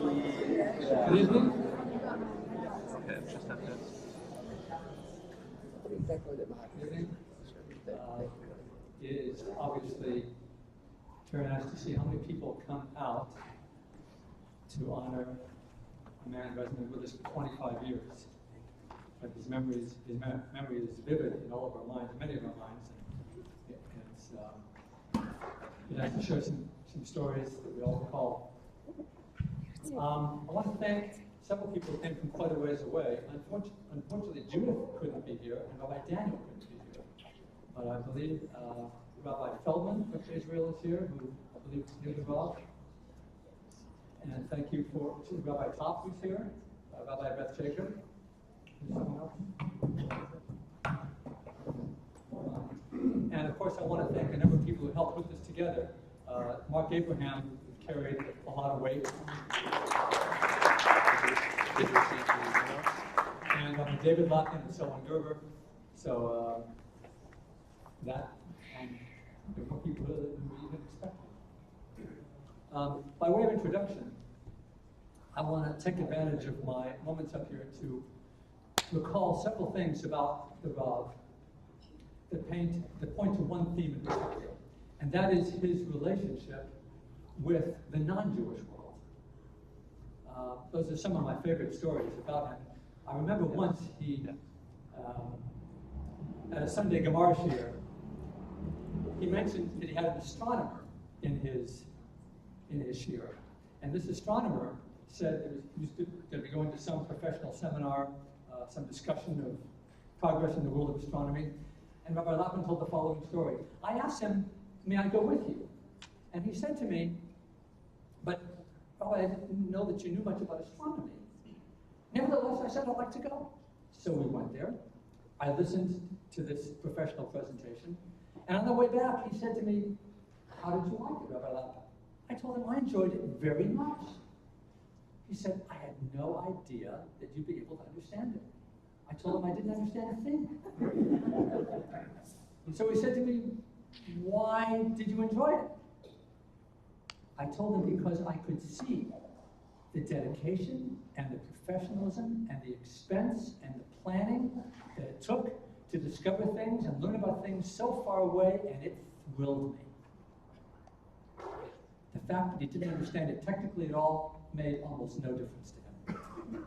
Good evening. Okay, just have this. It is obviously very nice to see how many people come out to honor a man who has been with us for 25 years. But his memory is vivid in all of our minds, many of our minds. And it's nice to share some stories that we all recall. I want to thank several people who came from quite a ways away. Unfortunately, Judith couldn't be here, and Rabbi Daniel couldn't be here. But I believe Rabbi Feldman from Israel is here, who I believe is new to Rob. And thank you to Rabbi Top, who's here, Rabbi Beth Jacob. And of course, I want to thank a number of people who helped put this together. Mark Abraham carried a lot of weight. And David Lapin and Selwyn Gerber. So that, and there were more people than we even expected. By way of introduction, I want to take advantage of my moments up here to recall several things about the Rav that point to one theme in particular, and that is his relationship with the non-Jewish world. Those are some of my favorite stories about him. I remember once he, at a Sunday Gemara shir, he mentioned that he had an astronomer in his shir, and this astronomer said that he was going to be going to some professional seminar, some discussion of progress in the world of astronomy. And Rabbi Lapin told the following story. I asked him, may I go with you? And he said to me, but Rabbi, I didn't know that you knew much about astronomy. Nevertheless, I said, I'd like to go. So we went there. I listened to this professional presentation. And on the way back, he said to me, how did you like it, Rabbi Lapin? I told him I enjoyed it very much. He said, I had no idea that you'd be able to understand it. I told him I didn't understand a thing. And so he said to me, why did you enjoy it? I told him because I could see the dedication and the professionalism and the expense and the planning that it took to discover things and learn about things so far away, and it thrilled me. The fact that he didn't understand it technically at all made almost no difference to him.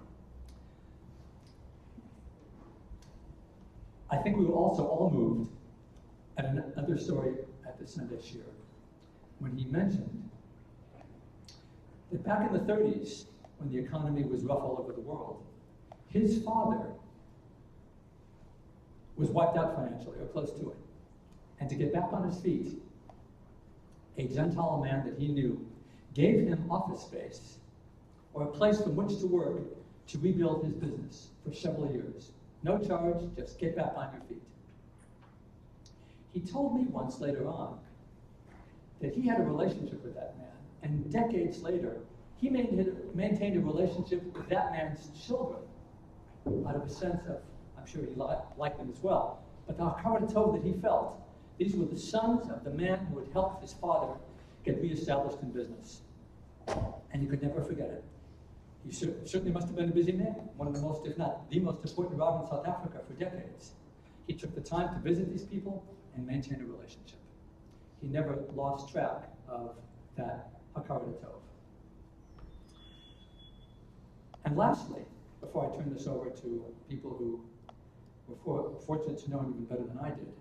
I think we were also all moved at another story at the Sunday shir when he mentioned that back in the 30s, when the economy was rough all over the world, his father was wiped out financially, or close to it. And to get back on his feet, a Gentile man that he knew gave him office space or a place from which to work to rebuild his business for several years. No charge, just get back on your feet. He told me once later on that he had a relationship with that man, and decades later, he maintained a relationship with that man's children out of a sense of, I'm sure he liked them as well, but the hakarat tov that he felt, these were the sons of the man who had helped his father get reestablished in business. And he could never forget it. He certainly must have been a busy man, one of the most, if not the most important rabbi in South Africa for decades. He took the time to visit these people and maintain a relationship. He never lost track of that hakarat tov. And lastly, before I turn this over to people who were fortunate to know him even better than I did,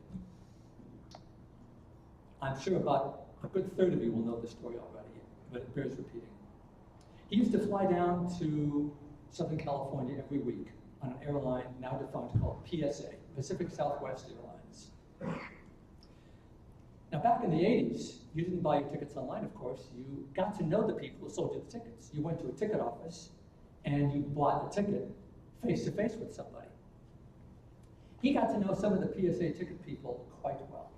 I'm sure about a good third of you will know this story already, but it bears repeating. He used to fly down to Southern California every week on an airline now defunct called PSA, Pacific Southwest Airlines. Now back in the 80s, you didn't buy your tickets online, of course. You got to know the people who sold you the tickets. You went to a ticket office and you bought the ticket face to face with somebody. He got to know some of the PSA ticket people quite well.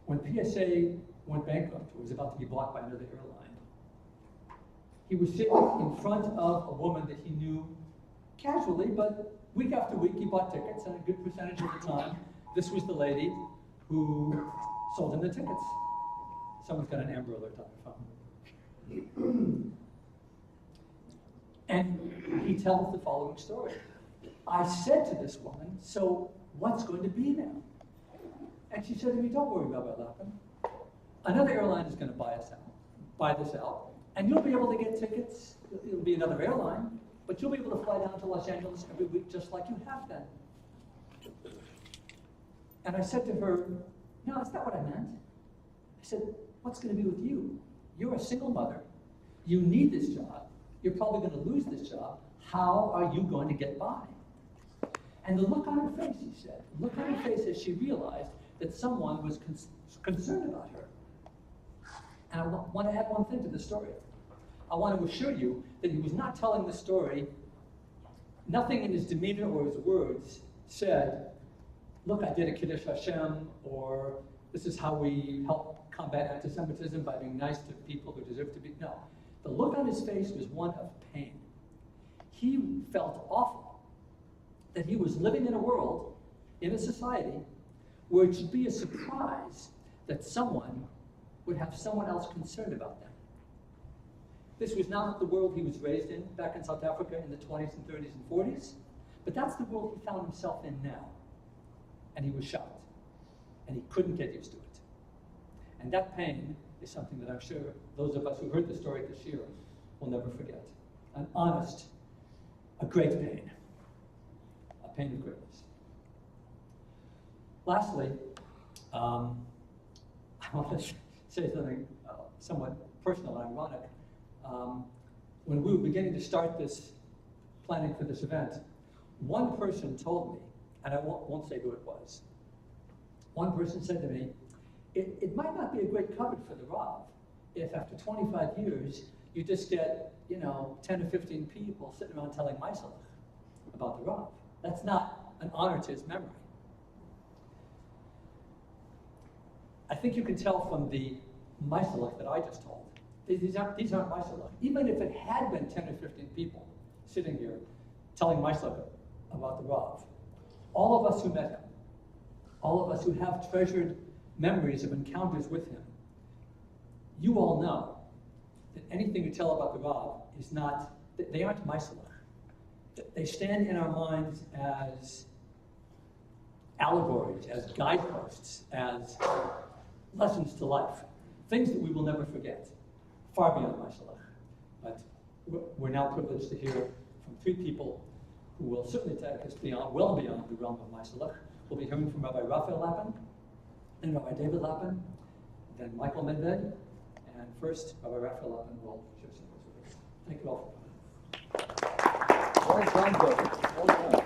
When PSA went bankrupt, or was about to be bought by another airline, he was sitting in front of a woman that he knew casually, but week after week he bought tickets, and a good percentage of the time, this was the lady who sold him the tickets. Someone's got an Amber Alert on their phone. And he tells the following story. I said to this woman, so what's going to be now? And she said to me, don't worry, Rabbi Lapin. Another airline is going to buy this out, and you'll be able to get tickets. It'll be another airline, but you'll be able to fly down to Los Angeles every week just like you have been. And I said to her, no, that's not what I meant. I said, what's going to be with you? You're a single mother. You need this job. You're probably going to lose this job. How are you going to get by? And the look on her face, he said, the look on her face as she realized that someone was concerned about her. And I want to add one thing to the story. I want to assure you that he was not telling the story, nothing in his demeanor or his words said, look, I did a Kiddush Hashem, or this is how we help combat anti-Semitism by being nice to people who deserve to be. No. The look on his face was one of pain. He felt awful that he was living in a world, in a society, where it should be a surprise that someone would have someone else concerned about them. This was not the world he was raised in back in South Africa in the 20s and 30s and 40s, but that's the world he found himself in now. And he was shocked, and he couldn't get used to it. And that pain is something that I'm sure those of us who heard the story this year will never forget. An honest, a great pain, a pain of greatness. Lastly, I want to say something somewhat personal and ironic. When we were beginning to start this planning for this event, one person told me, and I won't say who it was, one person said to me, it might not be a great cover for the Rav if after 25 years you just get, 10 or 15 people sitting around telling Maisalach about the Rav. That's not an honor to his memory. I think you can tell from the Maisalach that I just told. These aren't Maisalach. Even if it had been 10 or 15 people sitting here telling Maisalach about the Rav, all of us who met him, all of us who have treasured memories of encounters with him, you all know that anything you tell about the Rav is not, they aren't Maisalach. They stand in our minds as allegories, as guideposts, as lessons to life, things that we will never forget, far beyond Maisalach. But we're now privileged to hear from three people who will certainly take us well beyond the realm of Maisalach. We'll be hearing from Rabbi Raphael Lapin, then Rabbi David Lapin, then Michael Medved, and first Rabbi Raphael Lapin will share some words with us. Thank you all for coming. Well done, brother. Well done.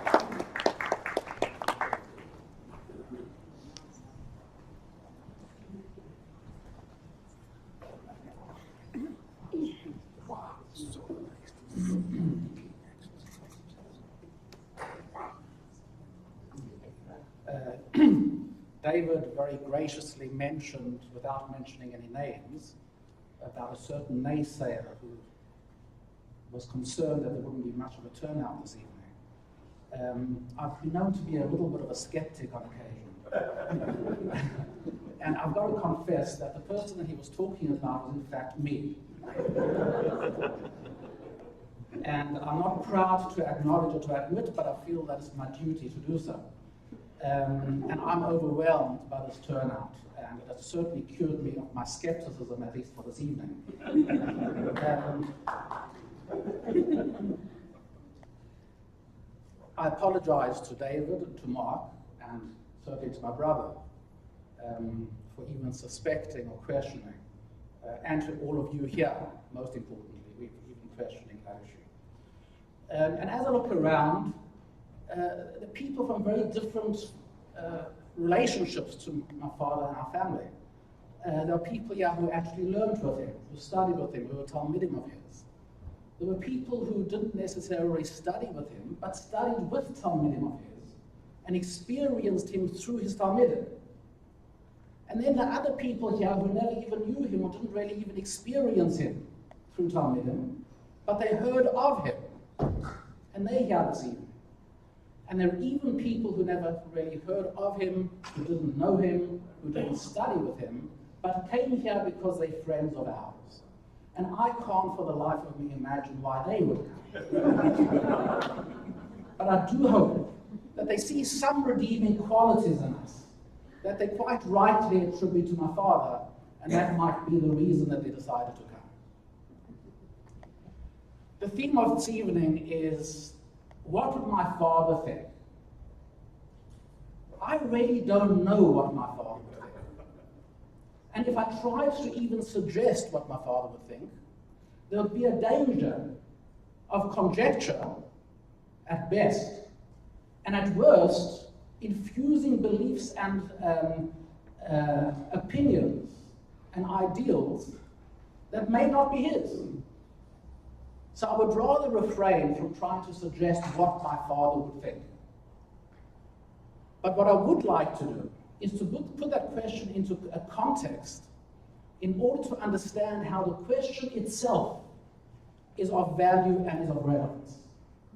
David very graciously mentioned, without mentioning any names, about a certain naysayer who was concerned that there wouldn't be much of a turnout this evening. I've been known to be a little bit of a skeptic on occasion. And I've got to confess that the person that he was talking about was in fact me. And I'm not proud to acknowledge or to admit, but I feel that it's my duty to do so. And I'm overwhelmed by this turnout, and it has certainly cured me of my skepticism, at least for this evening. I apologize to David, to Mark, and certainly to my brother for even suspecting or questioning, and to all of you here, most importantly, even questioning that issue. And as I look around, the people from very different relationships to my father and our family. There are people here who actually learned with him, who studied with him, who were Talmidim of his. There were people who didn't necessarily study with him, but studied with Talmidim of his and experienced him through his Talmidim. And then there are other people here who never even knew him or didn't really even experience him through Talmidim, but they heard of him, and they're here this evening. And there are even people who never really heard of him, who didn't know him, who didn't study with him, but came here because they're friends of ours. and I can't for the life of me imagine why they would come. But I do hope that they see some redeeming qualities in us that they quite rightly attribute to my father, and that might be the reason that they decided to come. The theme of this evening is, what would my father think? I really don't know what my father would think. And if I tried to even suggest what my father would think, there would be a danger of conjecture at best, and at worst, infusing beliefs and opinions and ideals that may not be his. So I would rather refrain from trying to suggest what my father would think. But what I would like to do is to put that question into a context in order to understand how the question itself is of value and is of relevance,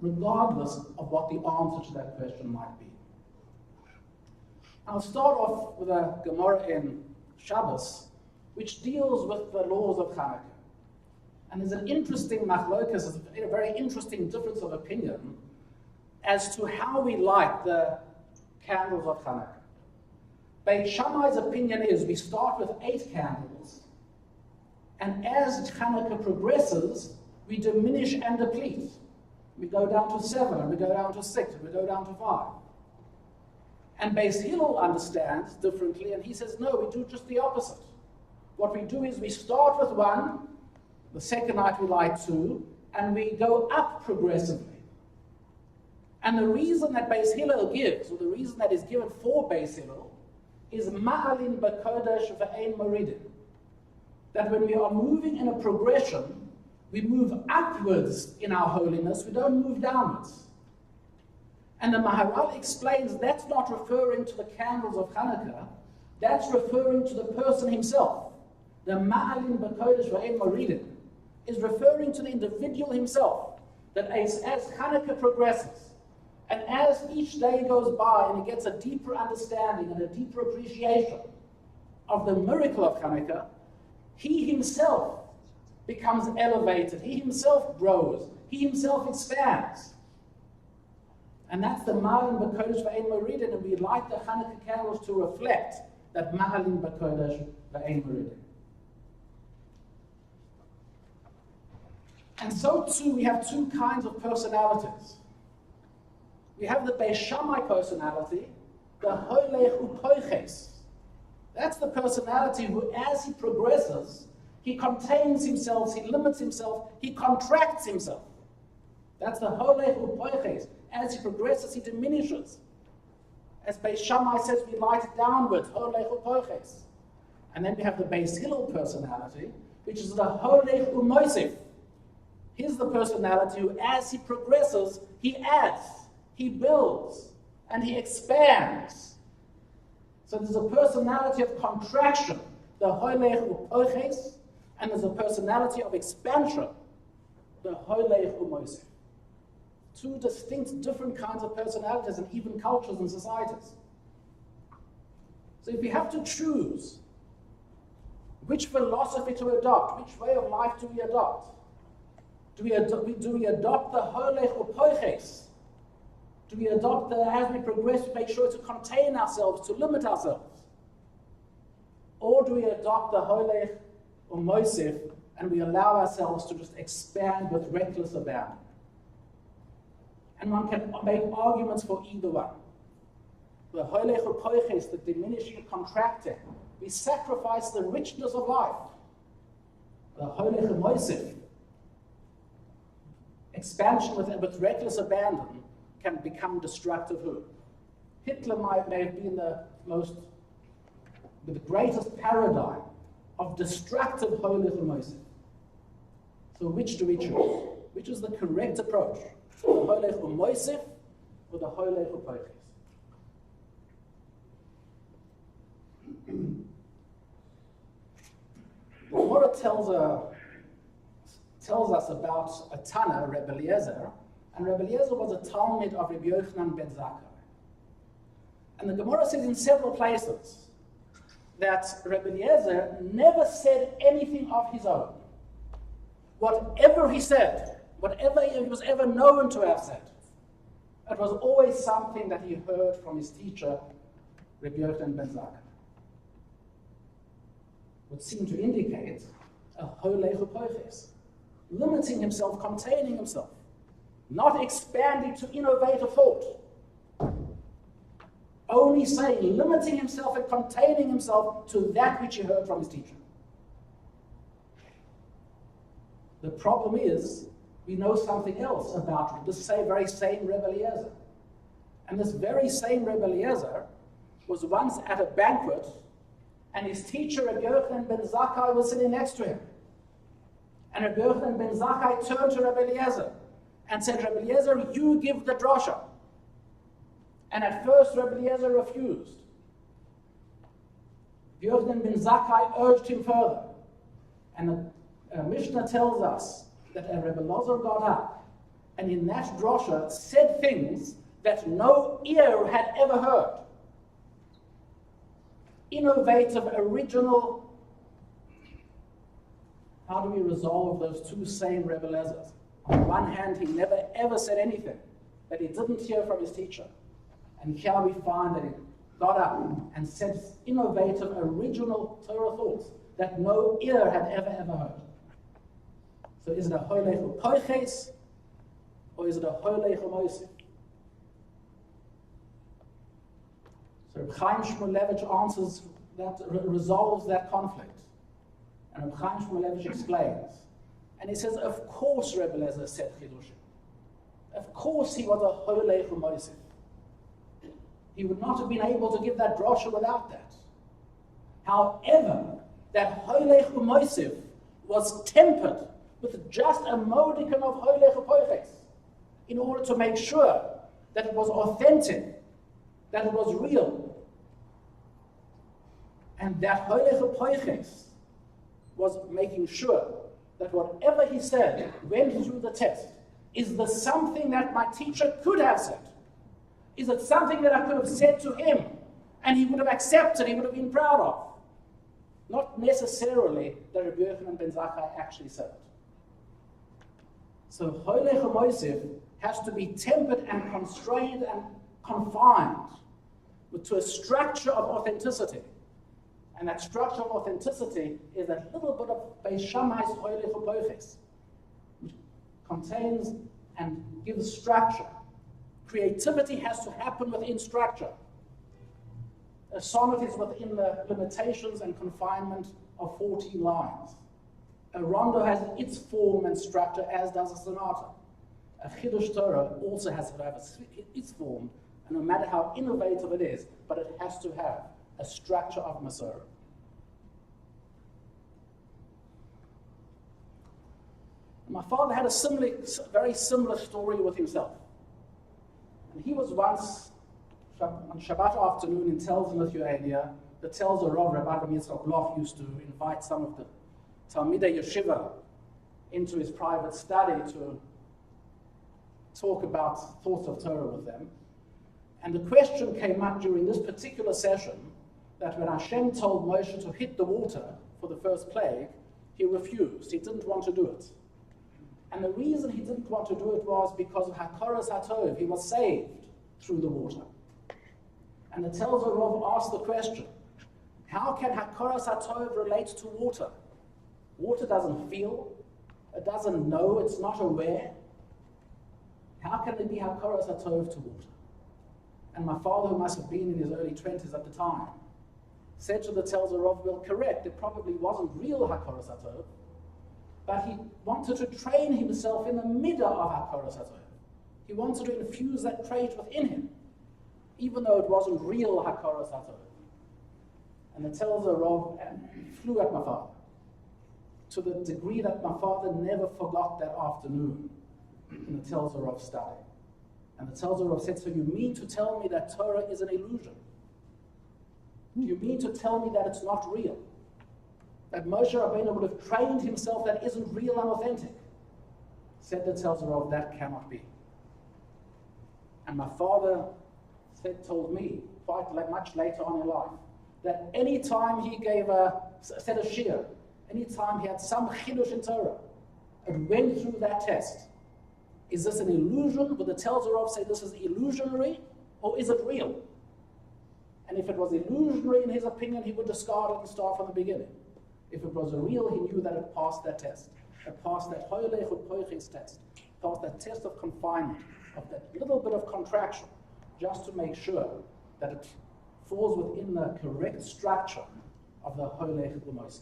regardless of what the answer to that question might be. I'll start off with a Gemara in Shabbos, which deals with the laws of Hanukkah. And there's an interesting machlokas, a very interesting difference of opinion as to how we light the candles of Hanukkah. Beit Shammai's opinion is we start with 8 candles, and as Hanukkah progresses, we diminish and deplete. We go down to 7, and we go down to 6, and we go down to 5. And Beis Hillel understands differently, and he says, no, we do just the opposite. What we do is we start with 1, the second night we light 2, and we go up progressively. And the reason that Beis Hillel gives, or the reason that is given for Beis Hillel, is ma'alin b'kodesh v'ein moridin. That when we are moving in a progression, we move upwards in our holiness, we don't move downwards. And the Maharal explains that's not referring to the candles of Hanukkah, that's referring to the person himself. The ma'alin b'kodesh v'ein moridin is referring to the individual himself, that as Hanukkah progresses, and as each day goes by and he gets a deeper understanding and a deeper appreciation of the miracle of Hanukkah, he himself becomes elevated, he himself grows, he himself expands. And that's the Ma'alin B'Kodesh V'Ein Moridin, and we light the Hanukkah candles to reflect that Ma'alin B'Kodesh V'Ein Moridin. And so too, we have 2 kinds of personalities. We have the Beis Shammai personality, the Holech Upoiches. That's the personality who, as he progresses, he contains himself, he limits himself, he contracts himself. That's the Holech Upoiches. As he progresses, he diminishes. As Beis Shammai says, we light downwards, Holech Upoiches. And then we have the Beis Hillel personality, which is the Holech Umoisif. He's the personality who, as he progresses, he adds, he builds, and he expands. So there's a personality of contraction, the Holech Upoiches, and there's a personality of expansion, the Holech Umoisif. 2 distinct, different kinds of personalities and even cultures and societies. So if we have to choose which philosophy to adopt, which way of life do we adopt? Do we adopt the Holech Upoiches? Do we adopt the, as we progress, make sure to contain ourselves, to limit ourselves? Or do we adopt the Holech Umoisif and we allow ourselves to just expand with reckless abandon? And one can make arguments for either one. The Holech Upoiches, the diminishing and contracting, we sacrifice the richness of life. The Holech Umoisif, expansion with reckless abandon, can become destructive. Hitler may have been the greatest paradigm of destructive Holech Umoisif. So which do we choose? Which is the correct approach? The Holech Umoisif or the Holech Upoiches? The Gemara tells us about a Tana, Rabbi Eliezer, and Rabbi Eliezer was a Talmid of Rabbi Yochanan ben Zakkai. And the Gemara says in several places that Rabbi Eliezer never said anything of his own. whatever he said, whatever he was ever known to have said, it was always something that he heard from his teacher, Rabbi Yochanan ben Zakkai. Would seem to indicate a holech upoiches, limiting himself, containing himself, not expanding to innovate a thought, only saying, limiting himself and containing himself to that which he heard from his teacher. The problem is, we know something else about this very same Rebbe Eliezer. And this very same Rebbe Eliezer was once at a banquet, and his teacher, Rabbi Yochanan ben Zakkai, was sitting next to him. And Rabbi Yochanan ben Zakkai turned to Rabbi Eliezer and said, Rabbi Eliezer, you give the drasha. And at first, Rabbi Eliezer refused. Rabbi Yochanan ben Zakkai urged him further. And the Mishnah tells us that Rabbi Eliezer got up and in that drasha said things that no ear had ever heard. Innovative, original. How do we resolve those two same Rebbe Eliezers? On one hand, he never ever said anything that he didn't hear from his teacher. And here we find that he got up and said innovative, original Torah thoughts that no ear had ever heard. So is it a holech upoiches or is it a holech umoisif? So Reb Chaim Shmulevich answers that, resolves that conflict. And Reb Chaim Shmulevich explains. And he says, of course Rebbe Eliezer said chidushim. Of course he was a holech umoisif. He would not have been able to give that drasha without that. However, that holech umoisif was tempered with just a modicum of holech upoiches in order to make sure that it was authentic, that it was real. And that holech upoiches was making sure that whatever he said went through the test. Is this something that my teacher could have said? Is it something that I could have said to him and he would have accepted, he would have been proud of? Not necessarily that Rabbi Yochanan ben Zakkai actually said it. So holech umoisif has to be tempered and constrained and confined to a structure of authenticity. And that structure of authenticity is that little bit of Beis Shammai's holech upoiches, which contains and gives structure. Creativity has to happen within structure. A sonnet is within the limitations and confinement of 14 lines. A rondo has its form and structure, as does a sonata. A Chiddush Torah also has to have its form, and no matter how innovative it is, but it has to have a structure of Masorah. My father had a very similar story with himself. And he was once, on Shabbat afternoon in Telz, Lithuania, the Telzer Rav, Rabbi Yitzchak Bloch, used to invite some of the Talmidei Yeshiva into his private study to talk about thoughts of Torah with them. And the question came up during this particular session that when Hashem told Moshe to hit the water for the first plague, he refused. He didn't want to do it. And the reason he didn't want to do it was because of Hakoras HaTov. He was saved through the water. And the Telzer Rav asked the question, how can Hakoras HaTov relate to water? Water doesn't feel, it doesn't know, it's not aware. How can there be Hakoras HaTov to water? And my father, who must have been in his early 20s at the time, said to the Telzer Rav, well, correct, it probably wasn't real Hakoras HaTov, but he wanted to train himself in the middle of Hakoras HaTov. He wanted to infuse that trait within him, even though it wasn't real Hakoras HaTov. And the Telzer Rav flew at my father, to the degree that my father never forgot that afternoon in the Telzer Rav study. And the Telzer Rav said, so you mean to tell me that Torah is an illusion? Do you mean to tell me that it's not real? That Moshe Rabbeinu would have trained himself that isn't real and authentic? Said the Telzer Rav, that cannot be. And my father told me, quite much later on in life, that any time he said a shir, any time he had some chidush in Torah, it went through that test. Is this an illusion? Would the Telzer Rav say this is illusionary, or is it real? And if it was illusionary, in his opinion, he would discard it and start from the beginning. If it was real, he knew that it passed that test. It passed that Hoylech Poiches test, passed that test of confinement, of that little bit of contraction, just to make sure that it falls within the correct structure of the Hoylech U'Mosif.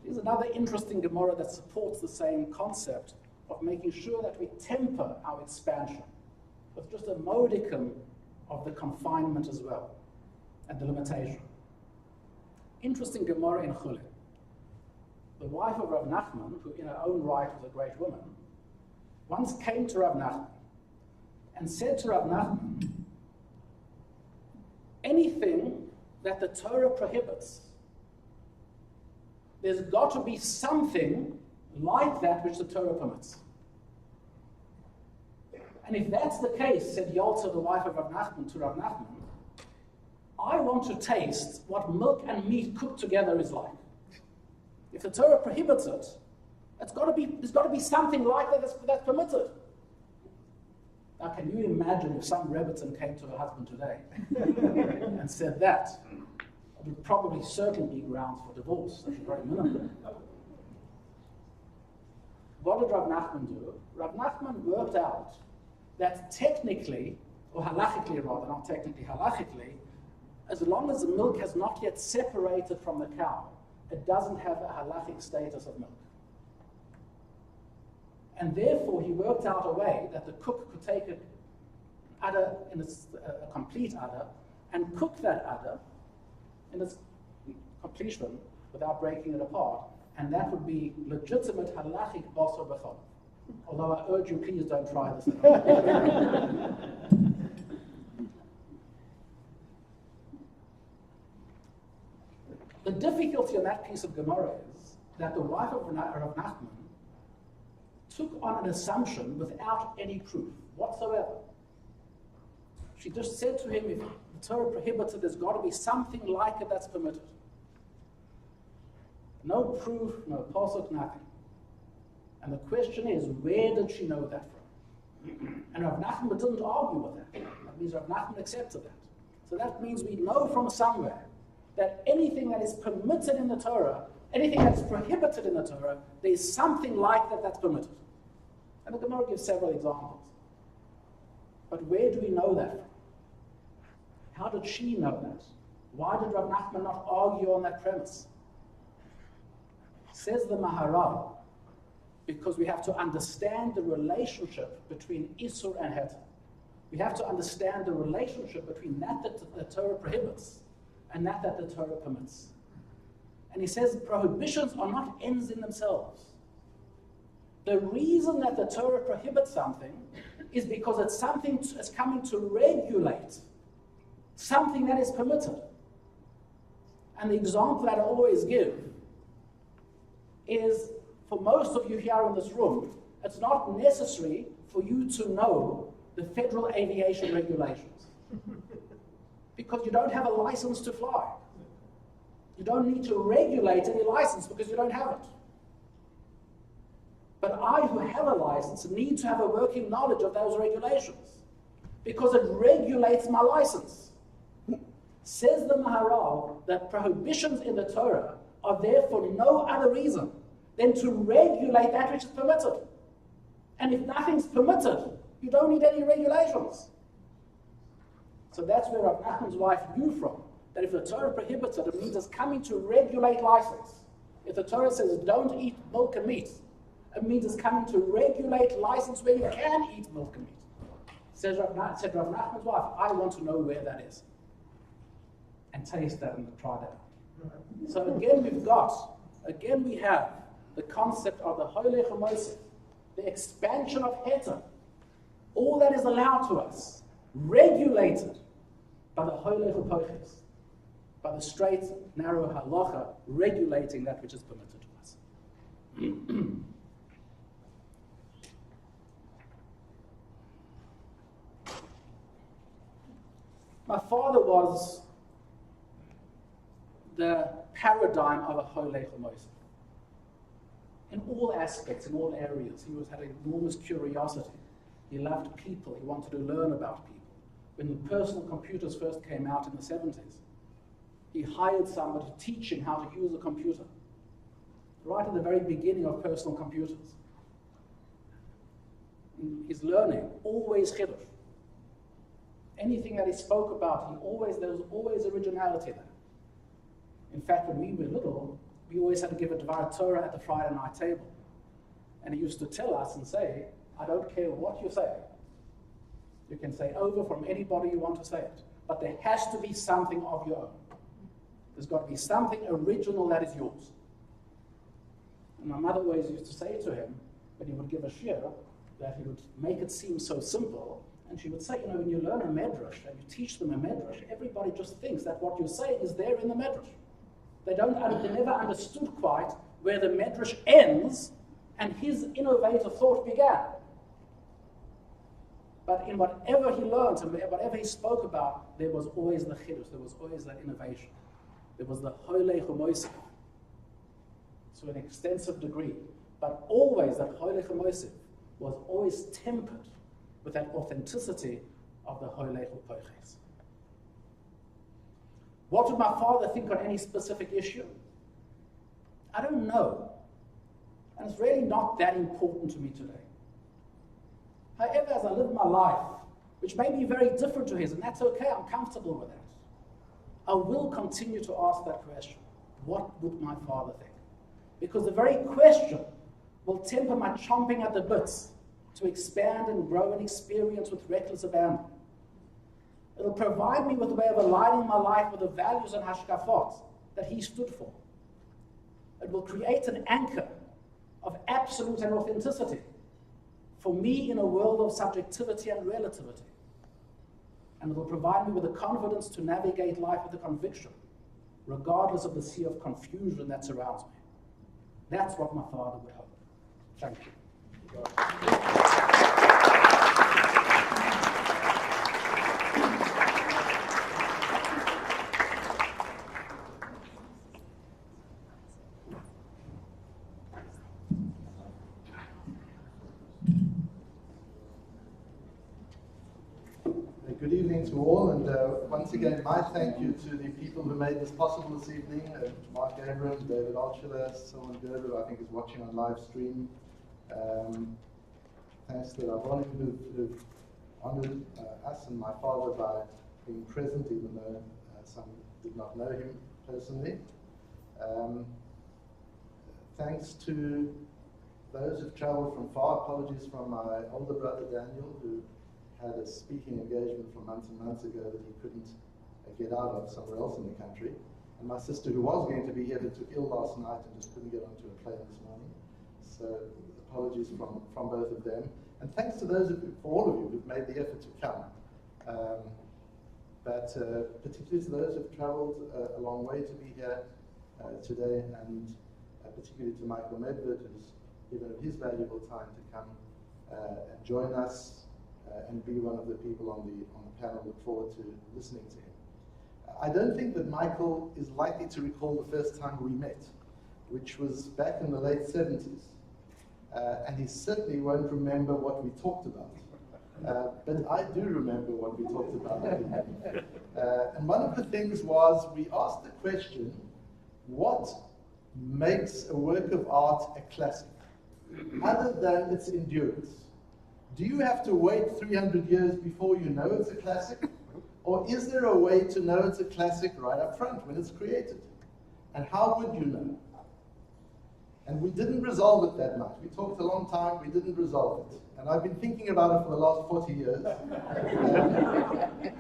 Here's another interesting Gemara that supports the same concept of making sure that we temper our expansion with just a modicum of the confinement as well, and the limitation. Interesting Gemara in Chulin. The wife of Rav Nachman, who in her own right was a great woman, once came to Rav Nachman and said to Rav Nachman, anything that the Torah prohibits, there's got to be something like that which the Torah permits. And if that's the case, said Yalta, the wife of Rav Nachman, to Rav Nachman, I want to taste what milk and meat cooked together is like. If the Torah prohibits it, there's got to be something like that that's permitted. Now, can you imagine if some Rebbitzin came to her husband today and said that? It would probably certainly be grounds for divorce, at the very minimum. What did Rav Nachman do? Rav Nachman worked out that technically, or halachically rather, not technically, halachically, as long as the milk has not yet separated from the cow, it doesn't have a halachic status of milk. And therefore, he worked out a way that the cook could take an udder, a complete udder, and cook that udder in its completion without breaking it apart, and that would be legitimate halachic basar b'chol. Although I urge you, please don't try this at home. The difficulty in that piece of Gemara is that the wife of Rav Nachman took on an assumption without any proof whatsoever. She just said to him, if the Torah prohibits it, there's got to be something like it that's permitted. No proof, no pasuk, nothing. And the question is, where did she know that from? And Rav Nachman didn't argue with that. That means Rav Nachman accepted that. So that means we know from somewhere that anything that is permitted in the Torah, anything that is prohibited in the Torah, there is something like that that's permitted. And the Gemara gives several examples. But where do we know that from? How did she know that? Why did Rav Nachman not argue on that premise? Says the Maharal, because we have to understand the relationship between Isur and Heter. We have to understand the relationship between that the Torah prohibits and that the Torah permits. And he says prohibitions are not ends in themselves. The reason that the Torah prohibits something is because it's coming to regulate something that is permitted. And the example that I always give is, for most of you here in this room, it's not necessary for you to know the federal aviation regulations because you don't have a license to fly. You don't need to regulate any license because you don't have it. But I, who have a license, need to have a working knowledge of those regulations because it regulates my license. Says the Maharal that prohibitions in the Torah are there for no other reason than to regulate that which is permitted. And if nothing's permitted, you don't need any regulations. So that's where Rav Nachman's wife knew from, that if the Torah prohibits it, it means it's coming to regulate license. If the Torah says don't eat milk and meat, it means it's coming to regulate license where you can eat milk and meat. Said Rav Nachman's wife, I want to know where that is. And taste that and try that out. So again we have the concept of the Hoylech U'Mosif, the expansion of Heter, all that is allowed to us, regulated by the Hoylech U'Poiches, by the straight, narrow halacha, regulating that which is permitted to us. My father was the paradigm of a Holech Moshe. In all aspects, in all areas, he had an enormous curiosity. He loved people. He wanted to learn about people. When the personal computers first came out in the 70s, he hired somebody to teach him how to use a computer. Right at the very beginning of personal computers. In his learning, always chiddush. Anything that he spoke about, there was always originality there. In fact, when we were little, we always had to give a Dvar Torah at the Friday night table. And he used to tell us and say, I don't care what you say. You can say over from anybody you want to say it. But there has to be something of your own. There's got to be something original that is yours. And my mother always used to say to him, when he would give a shiur, that he would make it seem so simple. And she would say, when you learn a medrash and you teach them a medrash, everybody just thinks that what you're saying is there in the medrash. They never understood quite where the medrash ends and his innovative thought began. But in whatever he learned and whatever he spoke about, there was always the chiddush, there was always that innovation. There was the Holech Moshe to an extensive degree. But always that Holech Moshe was always tempered with that authenticity of the Holech Poches. What would my father think on any specific issue? I don't know. And it's really not that important to me today. However, as I live my life, which may be very different to his, and that's okay, I'm comfortable with that, I will continue to ask that question. What would my father think? Because the very question will temper my chomping at the bits to expand and grow and experience with reckless abandon. It'll provide me with a way of aligning my life with the values and hashkafot that he stood for. It will create an anchor of absolute and authenticity for me in a world of subjectivity and relativity. And it will provide me with the confidence to navigate life with a conviction, regardless of the sea of confusion that surrounds me. That's what my father would hope. Thank you. Good evening to all, and once again, my thank you to the people who made this possible this evening. Mark Abram, David Altshuler, someone Gerber, I think is watching on live stream. Thanks to the Rabbi who've honored us and my father by being present, even though some did not know him personally. Thanks to those who've traveled from far. Apologies from my older brother Daniel, who had a speaking engagement from months and months ago that he couldn't get out of somewhere else in the country. And my sister, who was going to be here, but took ill last night and just couldn't get onto a plane this morning. So apologies from both of them. And thanks to those for all of you who've made the effort to come. But particularly to those who've traveled a long way to be here today, and particularly to Michael Medved, who's given of his valuable time to come and join us. And be one of the people on the panel. Look forward to listening to him. I don't think that Michael is likely to recall the first time we met, which was back in the late 70s. And he certainly won't remember what we talked about. But I do remember what we talked about. And one of the things was we asked the question, what makes a work of art a classic, other than its endurance? Do you have to wait 300 years before you know it's a classic? Or is there a way to know it's a classic right up front when it's created? And how would you know? And we didn't resolve it that night. We talked a long time, we didn't resolve it. And I've been thinking about it for the last 40 years.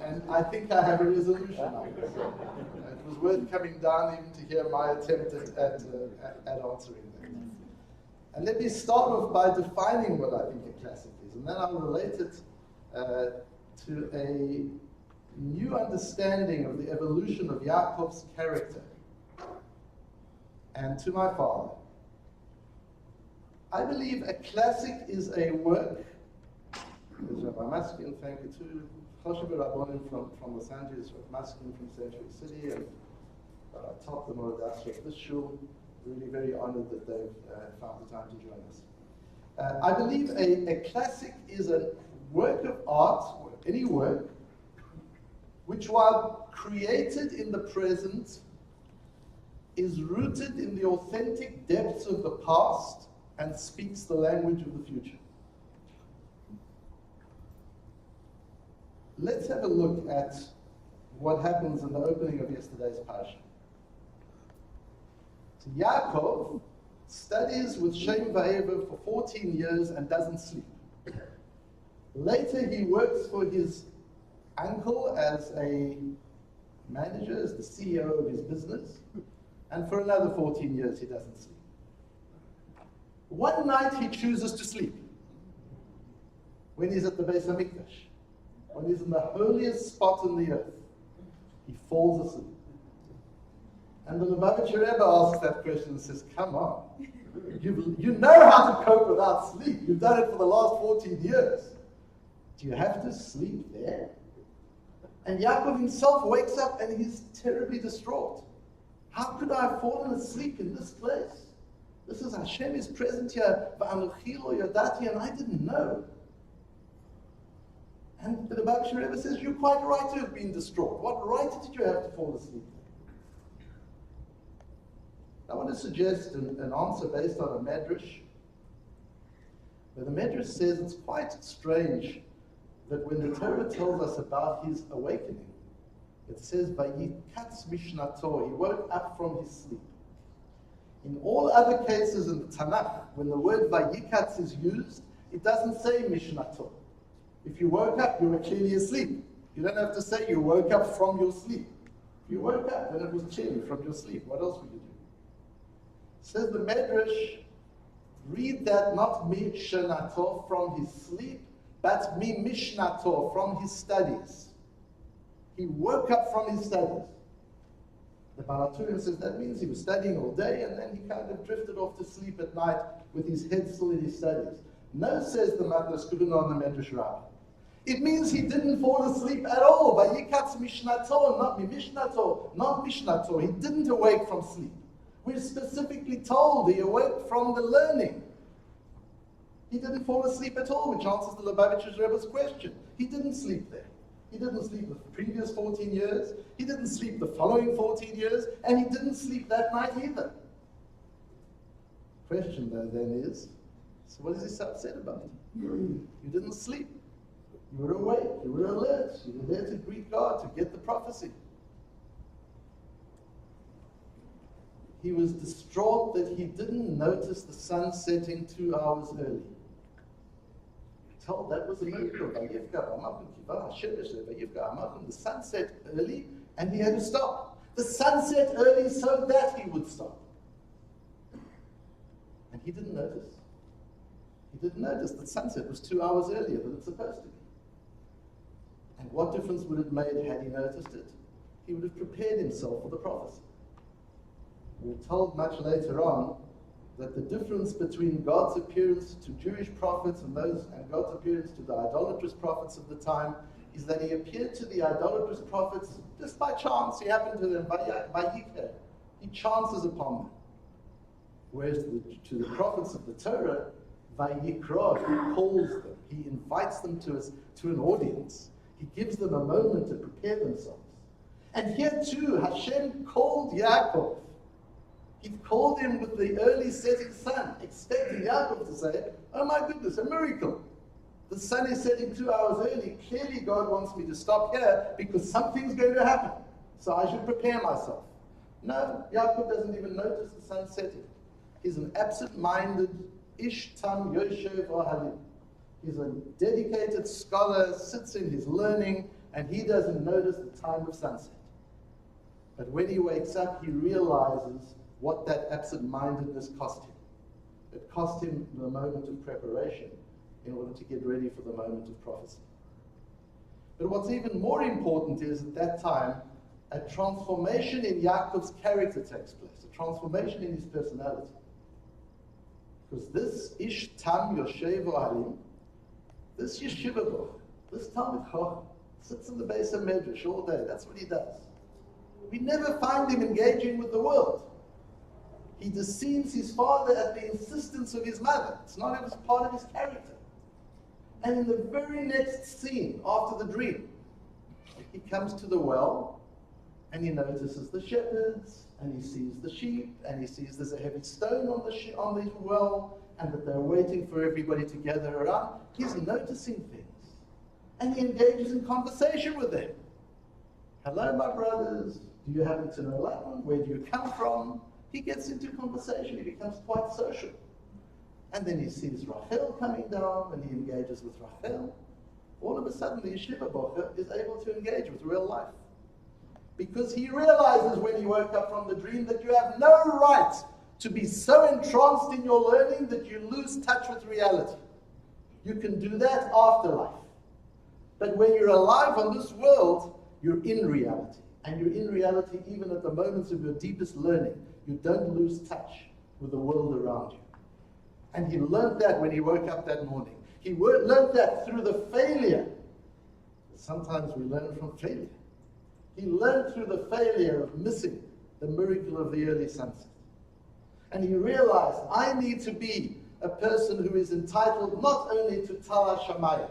And I think I have a resolution on it. It was worth coming down even to hear my attempt at answering that. And let me start off by defining what I think a classic is, and then I'll relate it to a new understanding of the evolution of Yaakov's character and to my father. I believe a classic is a work, as Rabbi Maskin, thank you to Choshev Rabbonim from Los Angeles, Rabbi Maskin from Century City, and top the Moradasra of this shul. Really very honored that they've found the time to join us. I believe a classic is a work of art, or any work, which while created in the present, is rooted in the authentic depths of the past and speaks the language of the future. Let's have a look at what happens in the opening of yesterday's parasha. So Yaakov studies with Shem Va'ever for 14 years and doesn't sleep. Later he works for his uncle as a manager, as the CEO of his business, and for another 14 years he doesn't sleep. One night he chooses to sleep when he's at the Beis HaMikdash, when he's in the holiest spot on the earth. He falls asleep. And the Lubavitcher Rebbe asks that question and says, come on, you know how to cope without sleep. You've done it for the last 14 years. Do you have to sleep there? And Yaakov himself wakes up and he's terribly distraught. How could I have fallen asleep in this place? This is Hashem is present here, Va'anochi lo yadati, and I didn't know. And the Lubavitcher Rebbe says, you're quite right to have been distraught. What right did you have to fall asleep? I want to suggest an answer based on a medrash, where the medrash says it's quite strange that when the Torah tells us about his awakening, it says, Vayikatz mishnato, he woke up from his sleep. In all other cases in the Tanakh, when the word Vayikatz is used, it doesn't say mishnato. If you woke up, you were clearly asleep. You don't have to say you woke up from your sleep. If you woke up, then it was clearly from your sleep. What else would you do? Says the Medrash, read that not mishnato from his sleep, but mishnato from his studies. He woke up from his studies. The Balaturim says that means he was studying all day and then he kind of drifted off to sleep at night with his head still in his studies. No, says the Matnas Kubina on the Medrash Rabbi. It means he didn't fall asleep at all. Vayikatz mishnato, not mishnato, not mishnato. He didn't awake from sleep. We're specifically told he awoke from the learning. He didn't fall asleep at all, which answers the Lubavitcher Rebbe's question. He didn't sleep there. He didn't sleep the previous 14 years. He didn't sleep the following 14 years. And he didn't sleep that night either. Question though then is, so what is he so upset about? You didn't sleep. You were awake. You were alert. You were there to greet God, to get the prophecy. He was distraught that he didn't notice the sun setting 2 hours early. Told that was a miracle. The sun set early and he had to stop. The sun set early so that he would stop. And he didn't notice. He didn't notice that sunset was 2 hours earlier than it's supposed to be. And what difference would it have made had he noticed it? He would have prepared himself for the prophecy. We're told much later on that the difference between God's appearance to Jewish prophets and God's appearance to the idolatrous prophets of the time is that he appeared to the idolatrous prophets just by chance. He happened to them by Yikah. He chances upon them. Whereas to the prophets of the Torah, Vayikra, he calls them. He invites them to an audience. He gives them a moment to prepare themselves. And here too, Hashem called Yaakov. He called him with the early setting sun, expecting Yaakov to say, oh my goodness, a miracle. The sun is setting 2 hours early. Clearly God wants me to stop here because something's going to happen. So I should prepare myself. No, Yaakov doesn't even notice the sun setting. He's an absent-minded Ish Tam Yoshev Ohalim. He's a dedicated scholar, sits in his learning, and he doesn't notice the time of sunset. But when he wakes up, he realizes what that absent-mindedness cost him. It cost him the moment of preparation in order to get ready for the moment of prophecy. But what's even more important is at that time, a transformation in Yaakov's character takes place, a transformation in his personality. Because this Ish Tam Yoshev Ohalim, this Yeshiva Boch, this Talmid Chacham, sits in the base of Medrash all day. That's what he does. We never find him engaging with the world. He deceives his father at the insistence of his mother. It's not even part of his character. And in the very next scene, after the dream, he comes to the well, and he notices the shepherds, and he sees the sheep, and he sees there's a heavy stone on the well, and that they're waiting for everybody to gather around. He's noticing things, and he engages in conversation with them. Hello, my brothers. Do you happen to know Lapin? Where do you come from? He gets into conversation. He becomes quite social. And then he sees Rachel coming down, and he engages with Rachel. All of a sudden, the yeshiva bocher is able to engage with real life. Because he realizes when he woke up from the dream that you have no right to be so entranced in your learning that you lose touch with reality. You can do that after life. But when you're alive on this world, you're in reality. And you're in reality even at the moments of your deepest learning. You don't lose touch with the world around you. And he learned that when he woke up that morning. He learned that through the failure. Sometimes we learn from failure. He learned through the failure of missing the miracle of the early sunset. And he realized, I need to be a person who is entitled not only to Tala Shamayim,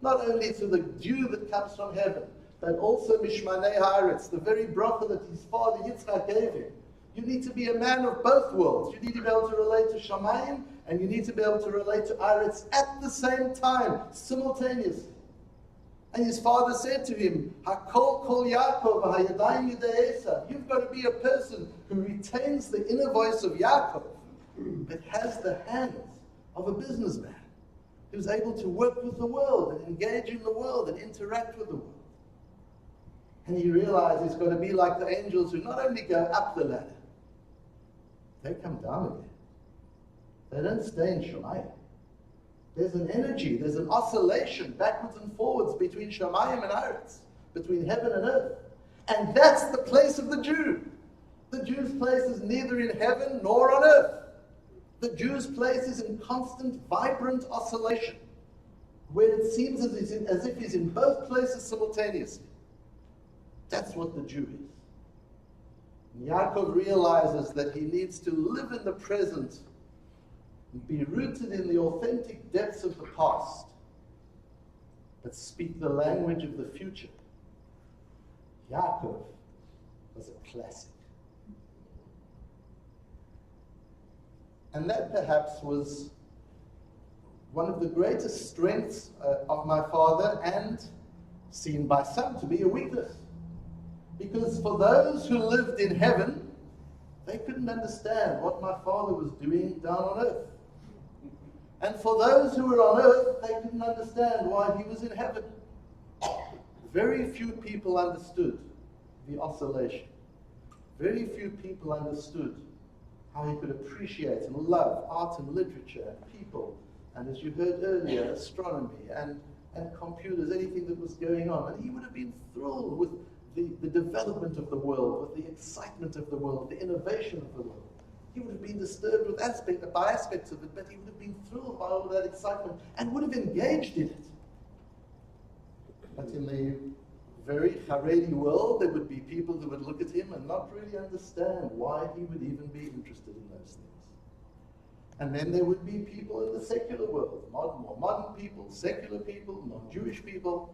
not only to the dew that comes from heaven, but also Mishmanei Haaretz, the very bracha that his father Yitzchak gave him. You need to be a man of both worlds. You need to be able to relate to Shamayim, and you need to be able to relate to Haaretz at the same time, simultaneously. And his father said to him, Hakol kol Yaakov, hayadayim yedei Esav. You've got to be a person who retains the inner voice of Yaakov, but has the hands of a businessman, who's able to work with the world and engage in the world and interact with the world. And he realized he's got to be like the angels who not only go up the ladder, they come down again. They don't stay in Shemayim. There's an energy, there's an oscillation backwards and forwards between Shemayim and Haaretz, between heaven and earth. And that's the place of the Jew. The Jew's place is neither in heaven nor on earth. The Jew's place is in constant, vibrant oscillation, where it seems as if he's in both places simultaneously. That's what the Jew is. And Yaakov realizes that he needs to live in the present and be rooted in the authentic depths of the past, but speak the language of the future. Yaakov was a classic. And that perhaps was one of the greatest strengths of my father, and seen by some to be a weakness. Because for those who lived in heaven, they couldn't understand what my father was doing down on earth. And for those who were on earth, they couldn't understand why he was in heaven. Very few people understood the oscillation. Very few people understood how he could appreciate and love art and literature and people, and as you heard earlier, astronomy and computers, anything that was going on. And he would have been thrilled with the development of the world, with the excitement of the world, the innovation of the world. He would have been disturbed with by aspects of it, but he would have been thrilled by all of that excitement and would have engaged in it. But in the very Haredi world, there would be people who would look at him and not really understand why he would even be interested in those things. And then there would be people in the secular world, more modern people, secular people, non-Jewish people,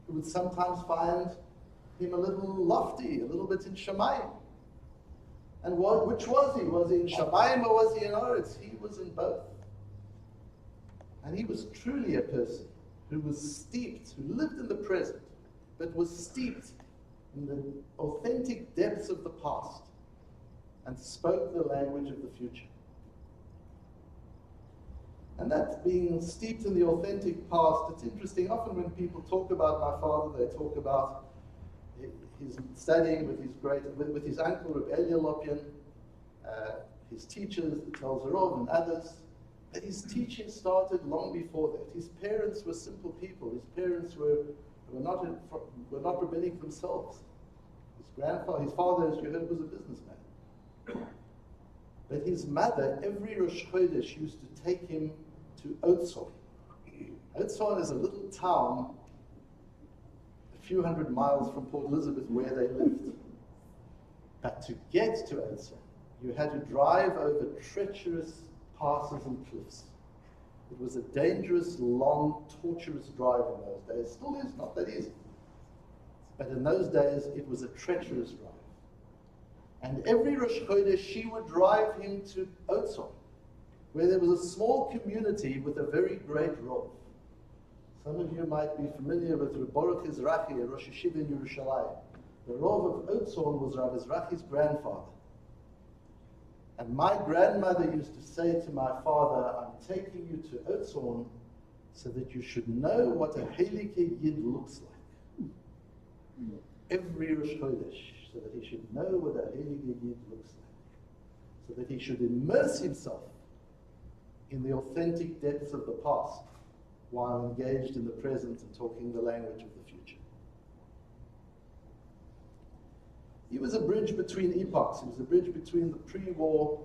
who would sometimes find him a little lofty, a little bit in Shemayim. And which was he? Was he in Shemayim or was he in Haaretz? He was in both. And he was truly a person who was steeped, who lived in the present, but was steeped in the authentic depths of the past and spoke the language of the future. And that being steeped in the authentic past, it's interesting, often when people talk about my father, they talk about his studying with his uncle, Rabbi Lapin, his teachers, the Talzerov and others. But his teaching started long before that. His parents were simple people. His parents were not rabbinic themselves. His father, as you heard, was a businessman. But his mother, every Rosh Chodesh, used to take him to Otzon. Otzon is a little town a few hundred miles from Port Elizabeth where they lived. But to get to Otzon, you had to drive over treacherous passes and cliffs. It was a dangerous, long, torturous drive in those days. Still is, not that easy. But in those days, it was a treacherous drive. And every Rosh Chodesh, she would drive him to Otzon, where there was a small community with a very great rov. Some of you might be familiar with Rabbi Baruch Ezrachi, a Rosh Yeshiva in Yerushalayim. The rov of Otzon was Rabbi Ezrachi's grandfather. And my grandmother used to say to my father, I'm taking you to Otzon so that you should know what a Heilige Yid looks like. Every Rosh Chodesh, so that he should know what a Heilige Yid looks like. So that he should immerse himself in the authentic depths of the past while engaged in the present and talking the language of the future. He was a bridge between epochs. He was a bridge between the pre-war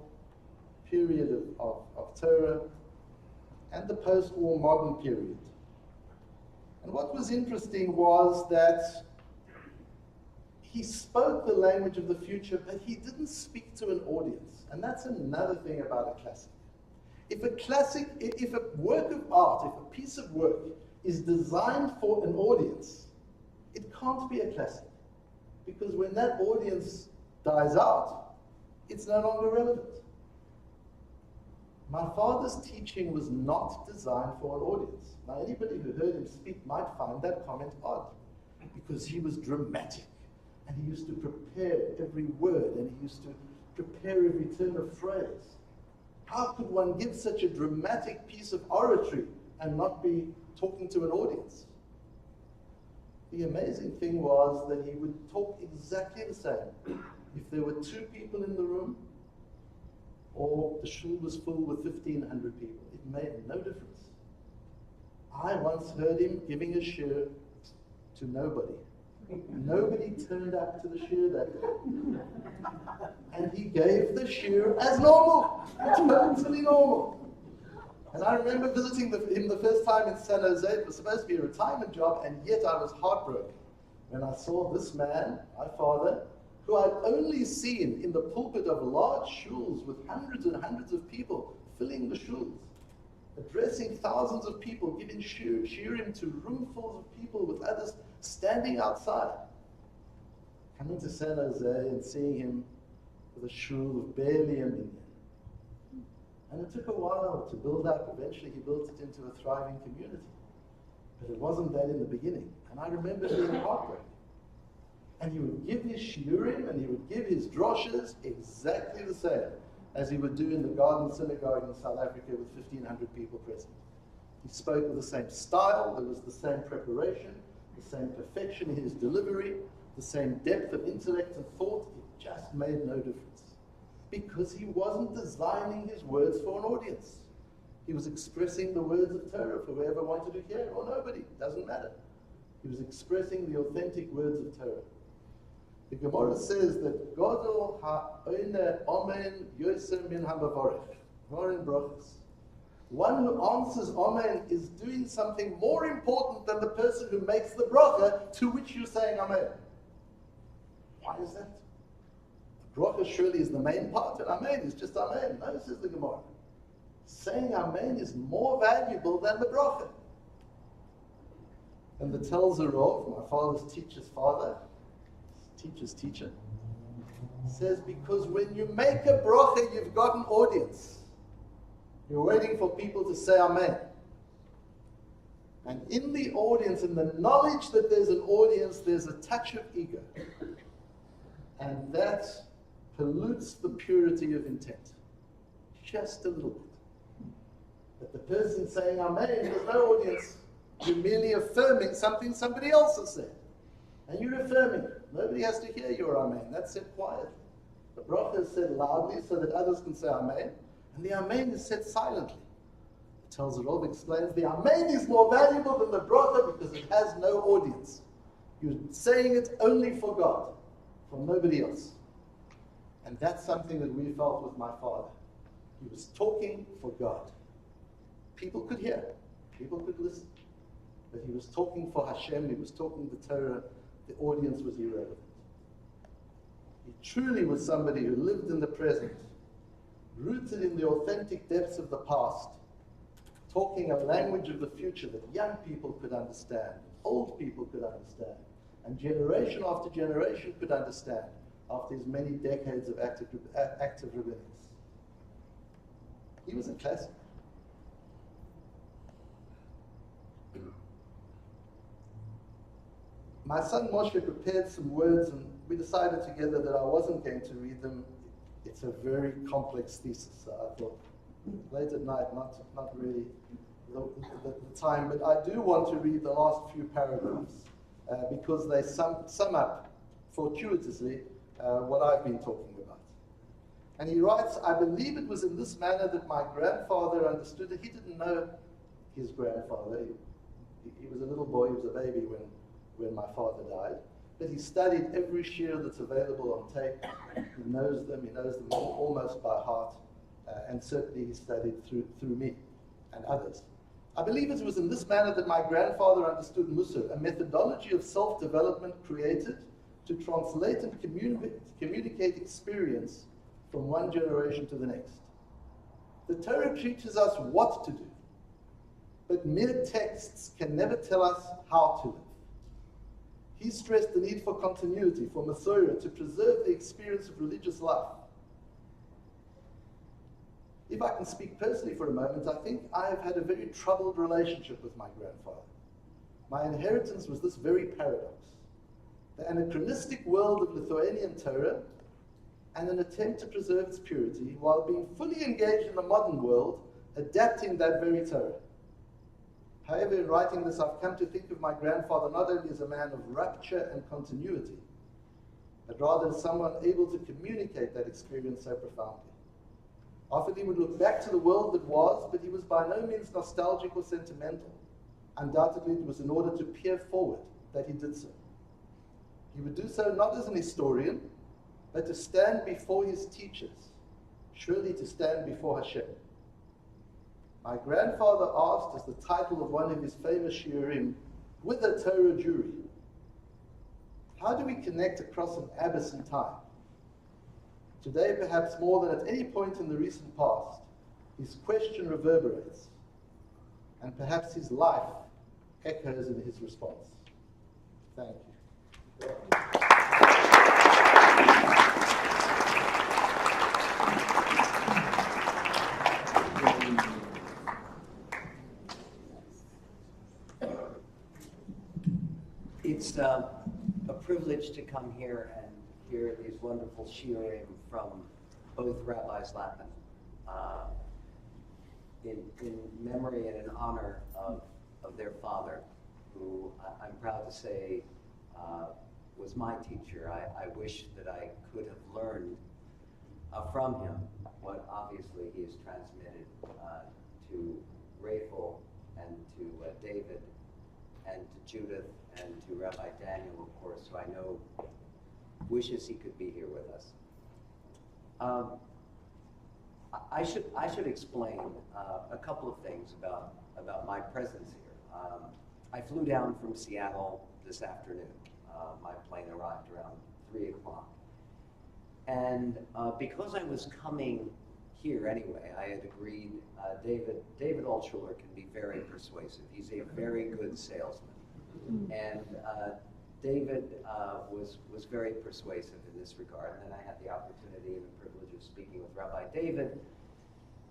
period of Torah and the post-war modern period. And what was interesting was that he spoke the language of the future, but he didn't speak to an audience. And that's another thing about a classic. If a work of art, if a piece of work is designed for an audience, it can't be a classic. Because when that audience dies out, it's no longer relevant. My father's teaching was not designed for an audience. Now, anybody who heard him speak might find that comment odd, because he was dramatic, and he used to prepare every word, and he used to prepare every turn of phrase. How could one give such a dramatic piece of oratory and not be talking to an audience? The amazing thing was that he would talk exactly the same. If there were 2 people in the room, or the shul was full with 1,500 people, it made no difference. I once heard him giving a shir to nobody. Nobody turned up to the shir that day. And he gave the shir as normal, totally normal. And I remember visiting him the first time in San Jose. It was supposed to be a retirement job, and yet I was heartbroken when I saw this man, my father, who I'd only seen in the pulpit of large shuls with hundreds and hundreds of people filling the shuls, addressing thousands of people, giving shirim to roomfuls of people with others standing outside. Coming to San Jose and seeing him with a shul of barely a million. And it took a while to build up. Eventually he built it into a thriving community. But it wasn't that in the beginning. And I remember being heartbroken. And he would give his shiurim and he would give his droshes exactly the same as he would do in the Garden Synagogue in South Africa with 1,500 people present. He spoke with the same style, there was the same preparation, the same perfection in his delivery, the same depth of intellect and thought. It just made no difference. Because he wasn't designing his words for an audience. He was expressing the words of Torah for whoever wanted to hear it, or nobody, it doesn't matter. He was expressing the authentic words of Torah. The Gemara says that Godol ha'oine omen yoser min ha'mavorech. Morin brachas. One who answers amen is doing something more important than the person who makes the bracha to which you're saying amen. Why is that? Bracha surely is the main part, and amen is just amen. No, says the Gemara. Saying amen is more valuable than the bracha. And the tells a Rov, my father's teacher's father, teacher's teacher, says because when you make a bracha, you've got an audience. You're waiting for people to say amen. And in the audience, in the knowledge that there's an audience, there's a touch of ego. And that pollutes the purity of intent. Just a little bit. But the person saying amen, there's no audience. You're merely affirming something somebody else has said. And you're affirming it. Nobody has to hear your amen. That's said quietly. The bracha is said loudly so that others can say amen. And the amen is said silently. The Tells Rov explains the amen is more valuable than the bracha because it has no audience. You're saying it only for God, for nobody else. And that's something that we felt with my father. He was talking for God. People could hear, people could listen. But he was talking for Hashem, he was talking the Torah, the audience was irrelevant. He truly was somebody who lived in the present, rooted in the authentic depths of the past, talking a language of the future that young people could understand, old people could understand, and generation after generation could understand after his many decades of active rabbinics. He was a classic. My son Moshe prepared some words, and we decided together that I wasn't going to read them. It's a very complex thesis, so I thought late at night, not really the time, but I do want to read the last few paragraphs because they sum up fortuitously what I've been talking about. And he writes, I believe it was in this manner that my grandfather understood it. He didn't know his grandfather. He was a little boy, he was a baby when my father died. But he studied every shir that's available on tape. He knows them almost by heart. And certainly he studied through me and others. I believe it was in this manner that my grandfather understood Musar, a methodology of self-development created to translate and communicate experience from one generation to the next. The Torah teaches us what to do, but mere texts can never tell us how to live. He stressed the need for continuity, for Masorah, to preserve the experience of religious life. If I can speak personally for a moment, I think I have had a very troubled relationship with my grandfather. My inheritance was this very paradox: the anachronistic world of Lithuanian Torah and an attempt to preserve its purity while being fully engaged in the modern world, adapting that very Torah. However, in writing this, I've come to think of my grandfather not only as a man of rupture and continuity, but rather as someone able to communicate that experience so profoundly. Often he would look back to the world that was, but he was by no means nostalgic or sentimental. Undoubtedly, it was in order to peer forward that he did so. He would do so not as an historian, but to stand before his teachers, surely to stand before Hashem. My grandfather asked, as the title of one of his famous shiurim, with a Torah jury, how do we connect across an abyss in time? Today, perhaps more than at any point in the recent past, his question reverberates, and perhaps his life echoes in his response. Thank you. It's a privilege to come here and hear these wonderful shiurim from both Rabbis Lapin in memory and in honor of their father, who I'm proud to say was my teacher. I wish that I could have learned from him what obviously he has transmitted to Rachel and to David and to Judith and to Rabbi Daniel, of course, who I know wishes he could be here with us. I should explain a couple of things about my presence here. I flew down from Seattle this afternoon. My plane arrived around 3 o'clock. And because I was coming here anyway, I had agreed, David Altshuler can be very persuasive. He's a very good salesman. And David was very persuasive in this regard. And then I had the opportunity and the privilege of speaking with Rabbi David.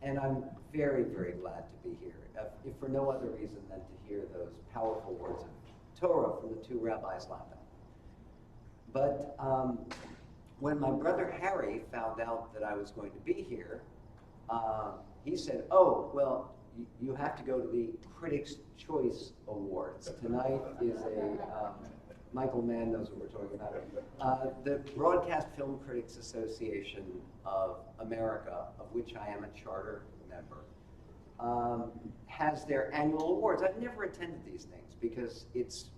And I'm very, very glad to be here, if for no other reason than to hear those powerful words of Torah from the two rabbis Lapin. But when my brother Harry found out that I was going to be here, he said, oh, well, you have to go to the Critics' Choice Awards. Tonight is Michael Mann knows what we're talking about. The Broadcast Film Critics Association of America, of which I am a charter member, has their annual awards. I've never attended these things because it's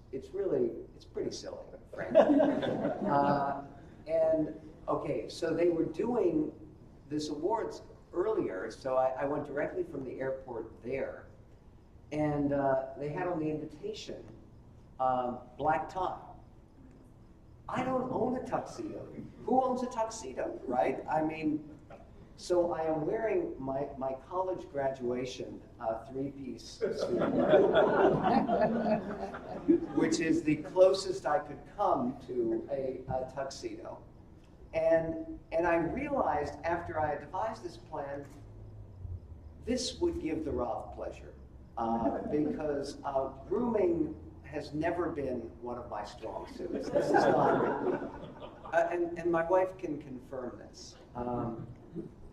pretty silly, frankly. And okay, so they were doing this awards earlier, so I went directly from the airport there, and they had on the invitation black tie. I don't own a tuxedo. Who owns a tuxedo, right? I mean, so I am wearing my college graduation three-piece suit, which is the closest I could come to a tuxedo. And I realized after I had devised this plan, this would give the Rav pleasure, because grooming has never been one of my strong suits. This is not, and my wife can confirm this.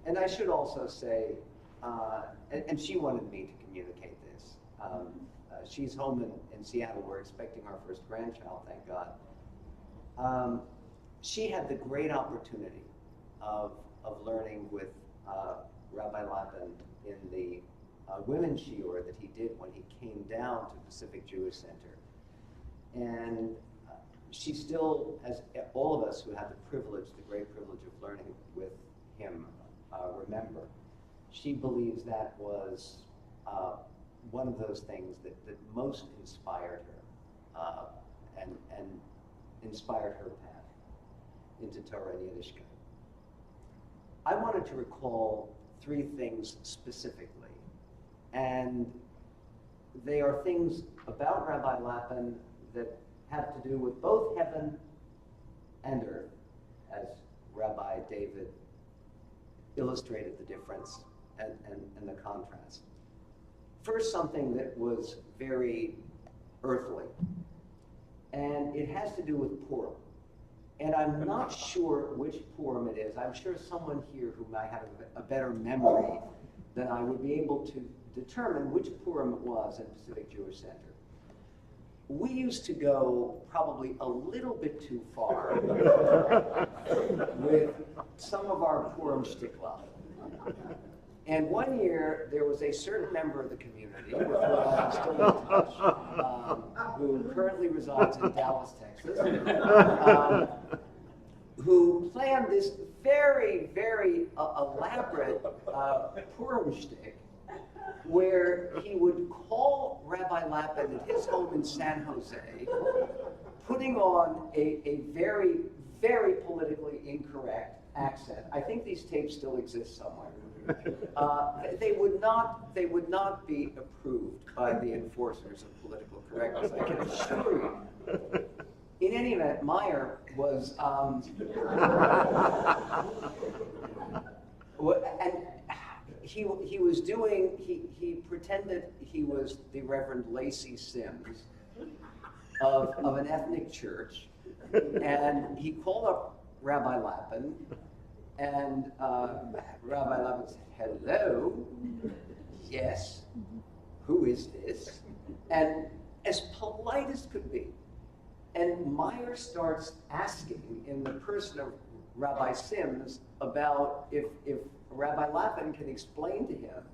And I should also say, and she wanted me to communicate this. She's home in Seattle. We're expecting our first grandchild, thank God. She had the great opportunity of learning with Rabbi Lapin in the women's shiur that he did when he came down to Pacific Jewish Center. And she still, as all of us who had the privilege, the great privilege of learning with him, remember, she believes that was one of those things that most inspired her and inspired her path into Torah and Yiddishkeit. I wanted to recall three things specifically, and they are things about Rabbi Lapin that have to do with both heaven and earth, as Rabbi David illustrated the difference and the contrast. First, something that was very earthly, and it has to do with Purim. And I'm not sure which Purim it is. I'm sure someone here who might have a better memory than I would be able to determine which Purim it was in Pacific Jewish Center. We used to go probably a little bit too far with some of our Purim shtikla. And one year, there was a certain member of the community, with whom I'm still in touch, who currently resides in Dallas, Texas, who planned this very, very elaborate Purim shtick, where he would call Rabbi Lapin at his home in San Jose, putting on a very, very politically incorrect accent. I think these tapes still exist somewhere. They would not be approved by the enforcers of political correctness, I can assure you. In any event, Meyer was, and he was doing, he pretended he was the Reverend Lacey Sims of an ethnic church, and he called up Rabbi Lapin, and Rabbi Lapin said, "Hello, yes, who is this?" And as polite as could be. And Meyer starts asking in the person of Rabbi Sims about if Rabbi Lapin can explain to him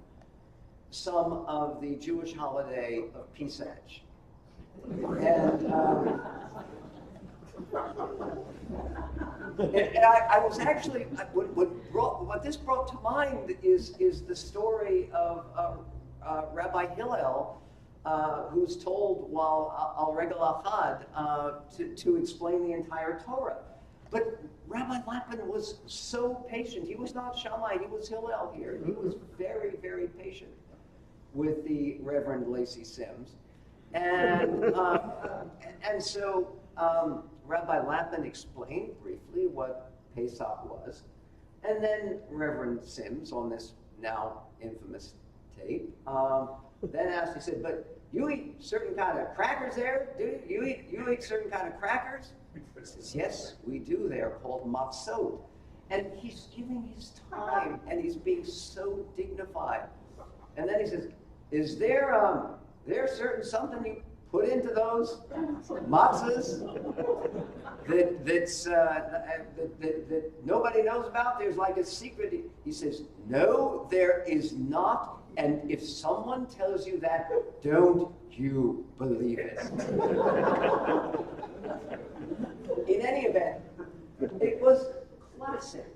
some of the Jewish holiday of Pesach. And I was actually, what this brought to mind is the story of Rabbi Hillel, who's told while al regel achad to explain the entire Torah. But Rabbi Lapin was so patient. He was not Shammai, he was Hillel here. He was very, very patient with the Reverend Lacey Sims. And so Rabbi Lapin explained briefly what Pesach was. And then Reverend Sims, on this now infamous tape, then asked, he said, "But you eat certain kind of crackers there, do you? You eat certain kind of crackers?" He says, "Yes, we do. They are called matzot." And he's giving his time, and he's being so dignified. And then he says, "Is there certain something you put into those matzahs that nobody knows about? There's like a secret." He says, "No, there is not. And if someone tells you that, don't you believe it." In any event, it was classic.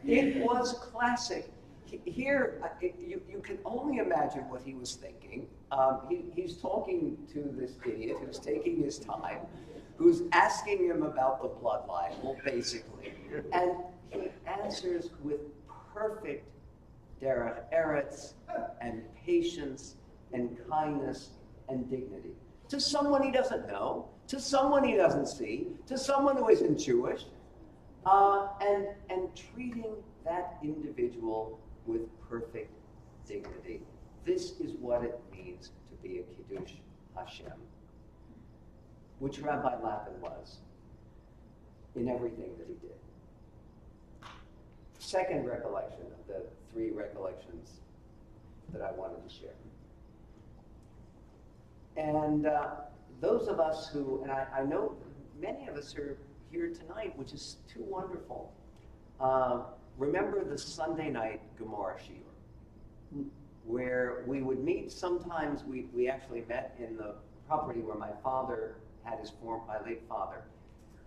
It was classic. Here, you can only imagine what he was thinking. He's talking to this idiot who's taking his time, who's asking him about the blood libel, basically. And he answers with perfect derech eretz and patience and kindness and dignity. To someone he doesn't know, to someone he doesn't see, to someone who isn't Jewish, and treating that individual with perfect dignity. This is what it means to be a Kiddush Hashem, which Rabbi Lapin was in everything that he did. Second recollection of the three recollections that I wanted to share. And those of us who, and I know many of us are here tonight, which is too wonderful. Remember the Sunday night Gemara Shiur, where we would meet. Sometimes we actually met in the property where my father had my late father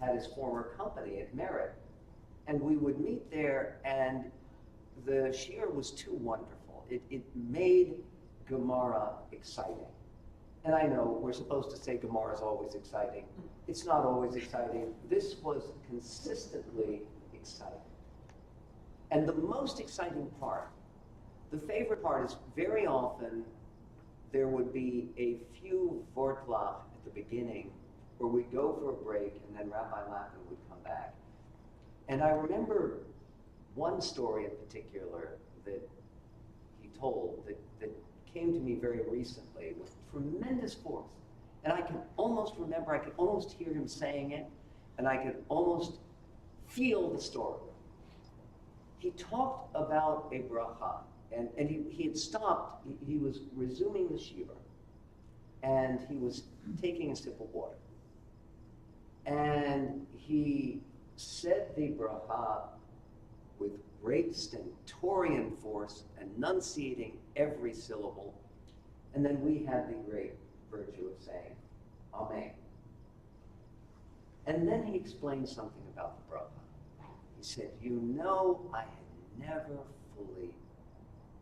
had his former company at Merritt. And we would meet there, and the shiur was too wonderful. It made Gemara exciting. And I know we're supposed to say Gemara is always exciting. It's not always exciting. This was consistently exciting. And the most exciting part, the favorite part, is very often there would be a few vortlach at the beginning where we'd go for a break, and then Rabbi Lapin would come back. And I remember one story in particular that he told that came to me very recently with tremendous force. And I can almost remember, I could almost hear him saying it, and I could almost feel the story. He talked about a bracha, and he had stopped, he was resuming the shiur, and he was taking a sip of water. And he said the bracha with great stentorian force, enunciating every syllable, and then we had the great virtue of saying, Amen. And then he explained something about the bracha. He said, you know, I had never fully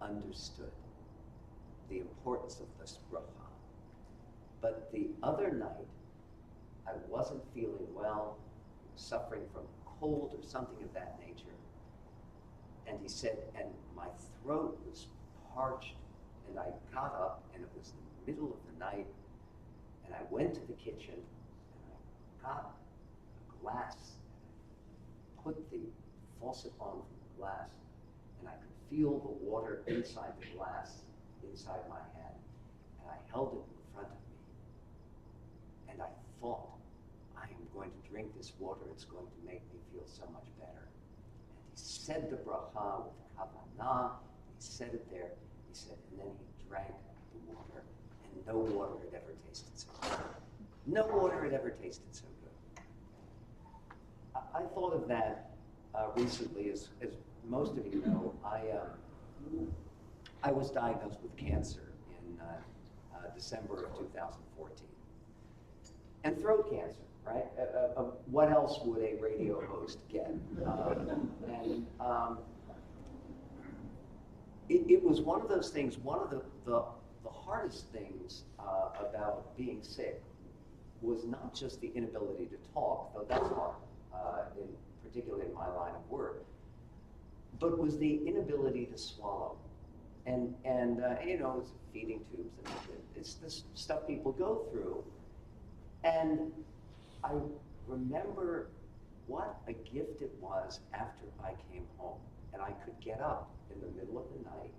understood the importance of this bracha. But the other night, I wasn't feeling well, suffering from cold or something of that nature. And he said, and my throat was parched, and I got up, and it was the middle of the night, and I went to the kitchen, and I got a glass, put the faucet on from the glass, and I could feel the water inside the glass, inside my hand, and I held it in front of me, and I thought, I am going to drink this water, it's going to make me feel so much better. And he said the bracha with kavanah, he said it there, he said, and then he drank the water, and no water had ever tasted so good. No water had ever tasted so good. I thought of that recently, as most of you know, I was diagnosed with cancer in December of 2014. And throat cancer, right? What else would a radio host get? It was one of those things, one of the hardest things about being sick was not just the inability to talk, though that's hard, particularly in my line of work, but was the inability to swallow. And you know, it's feeding tubes, and it's this stuff people go through. And I remember what a gift it was after I came home, and I could get up in the middle of the night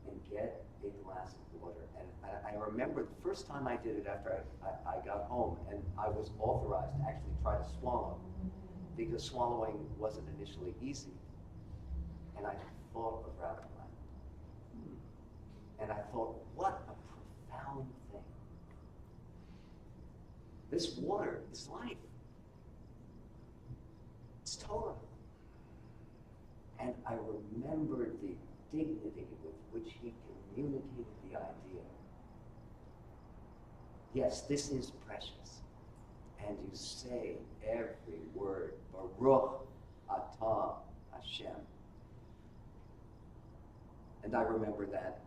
and get a glass of water. And I remember the first time I did it after I got home, and I was authorized to actually try to swallow, because swallowing wasn't initially easy. And I thought of Rabbi, and I thought, what a profound thing. This water is life. It's Torah. And I remembered the dignity with which he communicated the idea. Yes, this is precious. And you say every word, Baruch Atah Hashem. And I remember that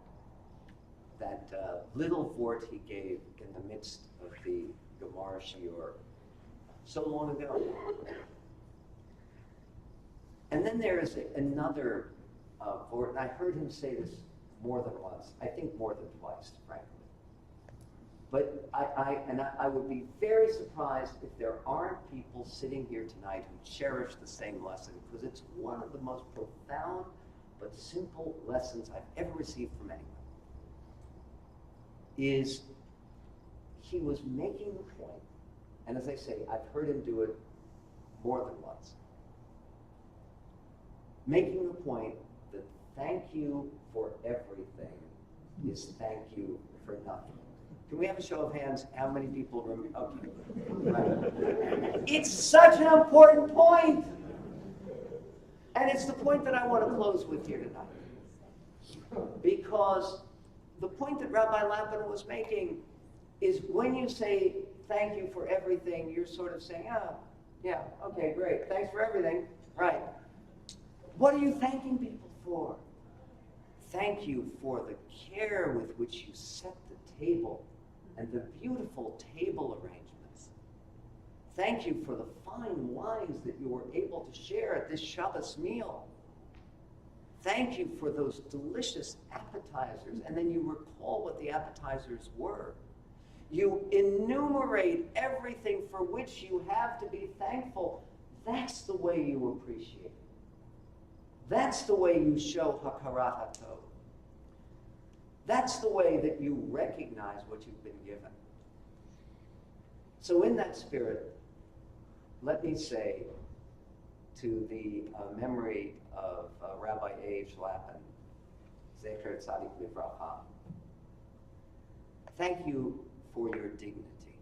little vort he gave in the midst of the Gemara Shiur so long ago. And then there is another word, and I heard him say this more than once, I think more than twice, frankly. But I would be very surprised if there aren't people sitting here tonight who cherish the same lesson, because it's one of the most profound but simple lessons I've ever received from anyone. Is he was making the point, and as I say, I've heard him do it more than once, making the point that thank you for everything is thank you for nothing. Can we have a show of hands? How many people remember? Okay. Right. It's such an important point. And it's the point that I want to close with here tonight. Because the point that Rabbi Lapin was making is when you say thank you for everything, you're sort of saying, yeah, okay, great. Thanks for everything. Right. What are you thanking people for? Thank you for the care with which you set the table and the beautiful table arrangements. Thank you for the fine wines that you were able to share at this Shabbos meal. Thank you for those delicious appetizers, and then you recall what the appetizers were. You enumerate everything for which you have to be thankful. That's the way you appreciate it. That's the way you show hakarat hatov. That's the way that you recognize what you've been given. So in that spirit, let me say to the memory of Rabbi Lapin, Zecher Tzadik Livracha, thank you for your dignity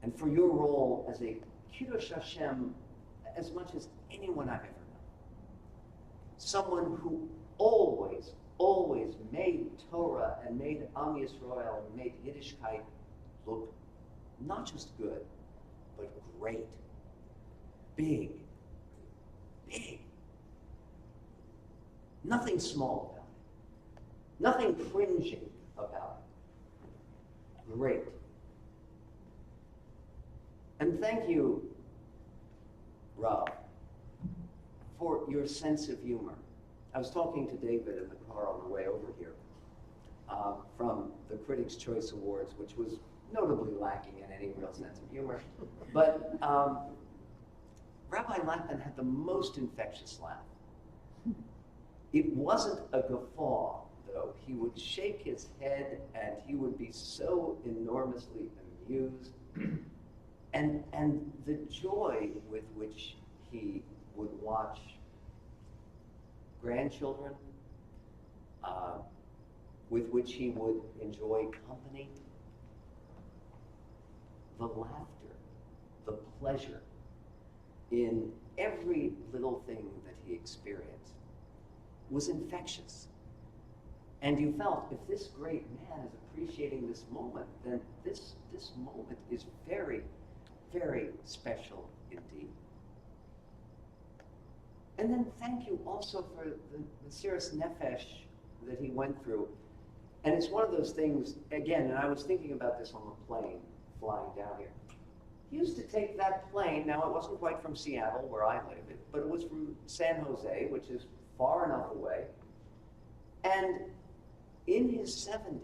and for your role as a Kiddush Hashem as much as anyone I've ever known. Someone who always made Torah and made Am Yisrael and made Yiddishkeit look not just good, but great. Big. Nothing small about it. Nothing cringing about it. Great. And thank you, Rob, for your sense of humor. I was talking to David in the car on the way over here from the Critics' Choice Awards, which was notably lacking in any real sense of humor. But Rabbi Lapin had the most infectious laugh. It wasn't a guffaw, though. He would shake his head and he would be so enormously amused. And the joy with which he would watch grandchildren, with which he would enjoy company, the laughter, the pleasure in every little thing that he experienced was infectious. And you felt, if this great man is appreciating this moment, then this moment is very, very special indeed. And then thank you also for the Mesiras Nefesh that he went through. And it's one of those things, again, and I was thinking about this on the plane flying down here. He used to take that plane, now it wasn't quite from Seattle where I live, but it was from San Jose, which is far enough away. And in his 70s,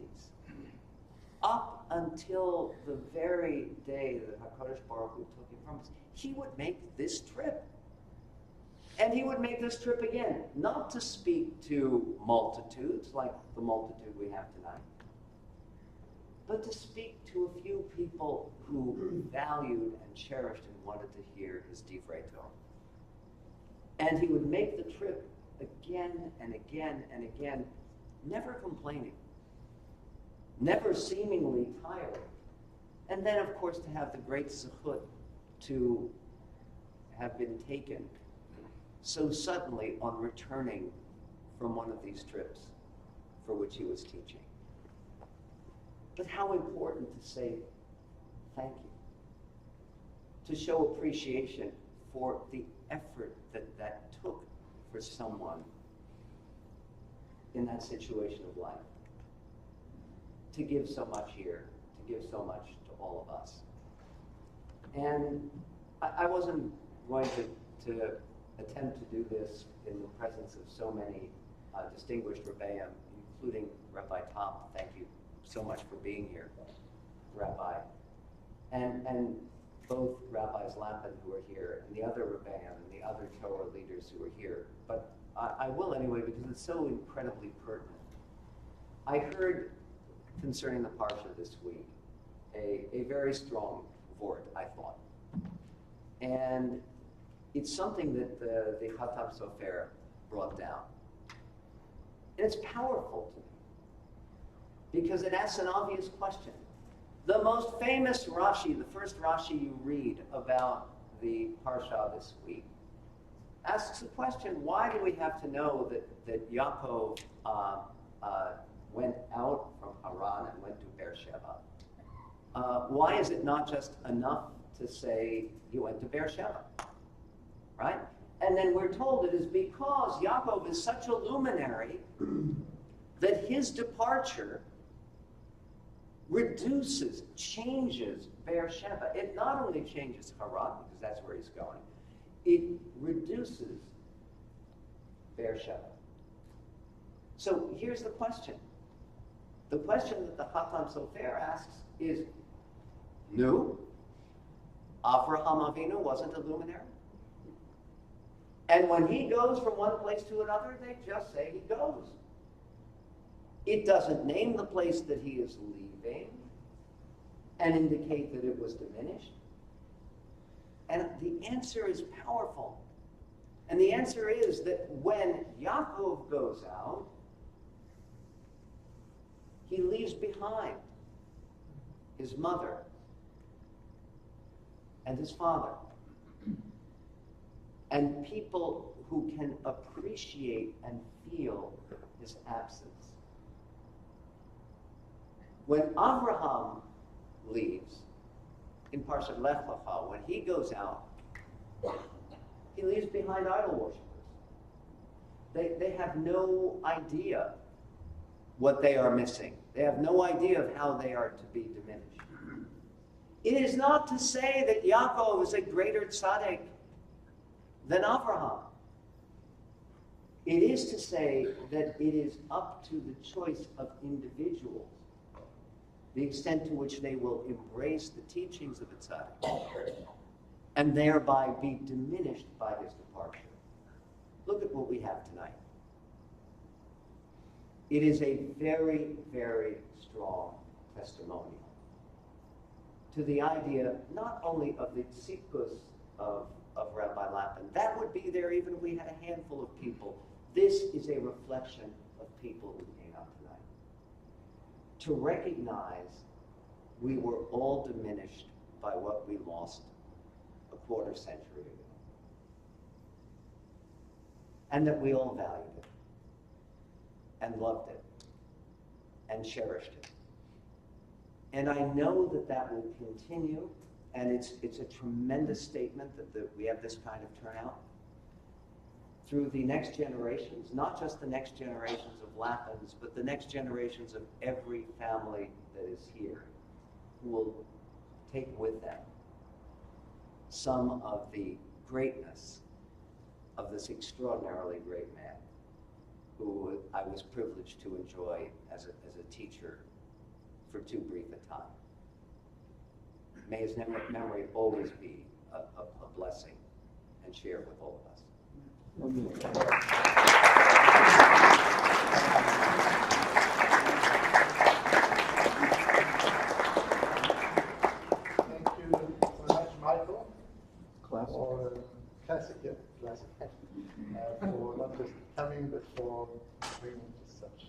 up until the very day that HaKadosh Baruch Hu took him from us, he would make this trip. And he would make this trip again, not to speak to multitudes like the multitude we have tonight, but to speak to a few people who valued and cherished and wanted to hear his Divrei Torah. And he would make the trip again and again and again, never complaining, never seemingly tired. And then, of course, to have the great zechut to have been taken so suddenly on returning from one of these trips for which he was teaching. But how important to say thank you, to show appreciation for the effort that took for someone in that situation of life, to give so much here, to give so much to all of us. And I wasn't going to attempt to do this in the presence of so many distinguished Rabbi, including Rabbi Tom. Thank you so much for being here, Rabbi. And both Rabbis Lapin who are here, and the other Rabbi and the other Torah leaders who are here. But I will anyway, because it's so incredibly pertinent. I heard concerning the Parsha this week a very strong word, I thought. And it's something that the Khatam Sofer brought down. And it's powerful to me, because it asks an obvious question. The most famous Rashi, the first Rashi you read about the Parsha this week, asks the question, why do we have to know that Yaakov went out from Haran and went to Beersheba? Why is it not just enough to say he went to Beersheba, right? And then we're told it is because Yaakov is such a luminary that his departure reduces, changes Beersheba. It not only changes Haran, because that's where he's going, it reduces Beersheba. So here's the question. The question that the Khatam Sofer asks is, no, Avraham Avinu wasn't a luminary. And when he goes from one place to another, they just say he goes. It doesn't name the place that he is leaving and indicate that it was diminished. And the answer is powerful. And the answer is that when Yaakov goes out, he leaves behind his mother and his father, and people who can appreciate and feel his absence. When Abraham leaves, in Parshat Lech Lecha, when he goes out, he leaves behind idol worshippers. They have no idea what they are missing. They have no idea of how they are to be diminished. It is not to say that Yaakov is a greater tzaddik than Avraham. It is to say that it is up to the choice of individuals, the extent to which they will embrace the teachings of a tzaddik, and thereby be diminished by his departure. Look at what we have tonight. It is a very, very strong testimony to the idea not only of the tzidkus of Rabbi Lapin. That would be there even if we had a handful of people. This is a reflection of people who came out tonight. To recognize we were all diminished by what we lost a quarter century ago. And that we all valued it, and loved it, and cherished it. And I know that that will continue, and it's a tremendous statement that we have this kind of turnout through the next generations, not just the next generations of Lapins, but the next generations of every family that is here, who will take with them some of the greatness of this extraordinarily great man who I was privileged to enjoy as a teacher for too brief a time. May his memory always be a blessing and shared with all of us. Thank you so much, Michael, for for not just coming, but for bringing such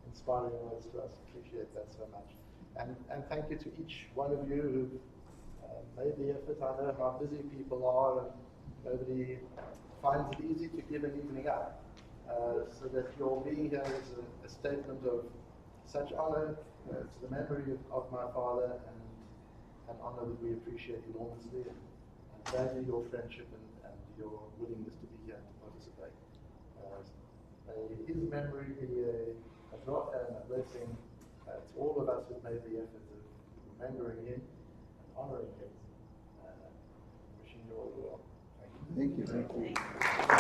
inspiring words to us. Appreciate that so much. And thank you to each one of you who made the effort. I know how busy people are, and nobody finds it easy to give an evening up. So that your being here is a statement of such honor to the memory of my father, and an honor that we appreciate enormously, and value your friendship and your willingness to be here and to participate. May his memory be a blessing to all of us who made the effort of remembering him and honoring him you all well. Thank you. Thank you.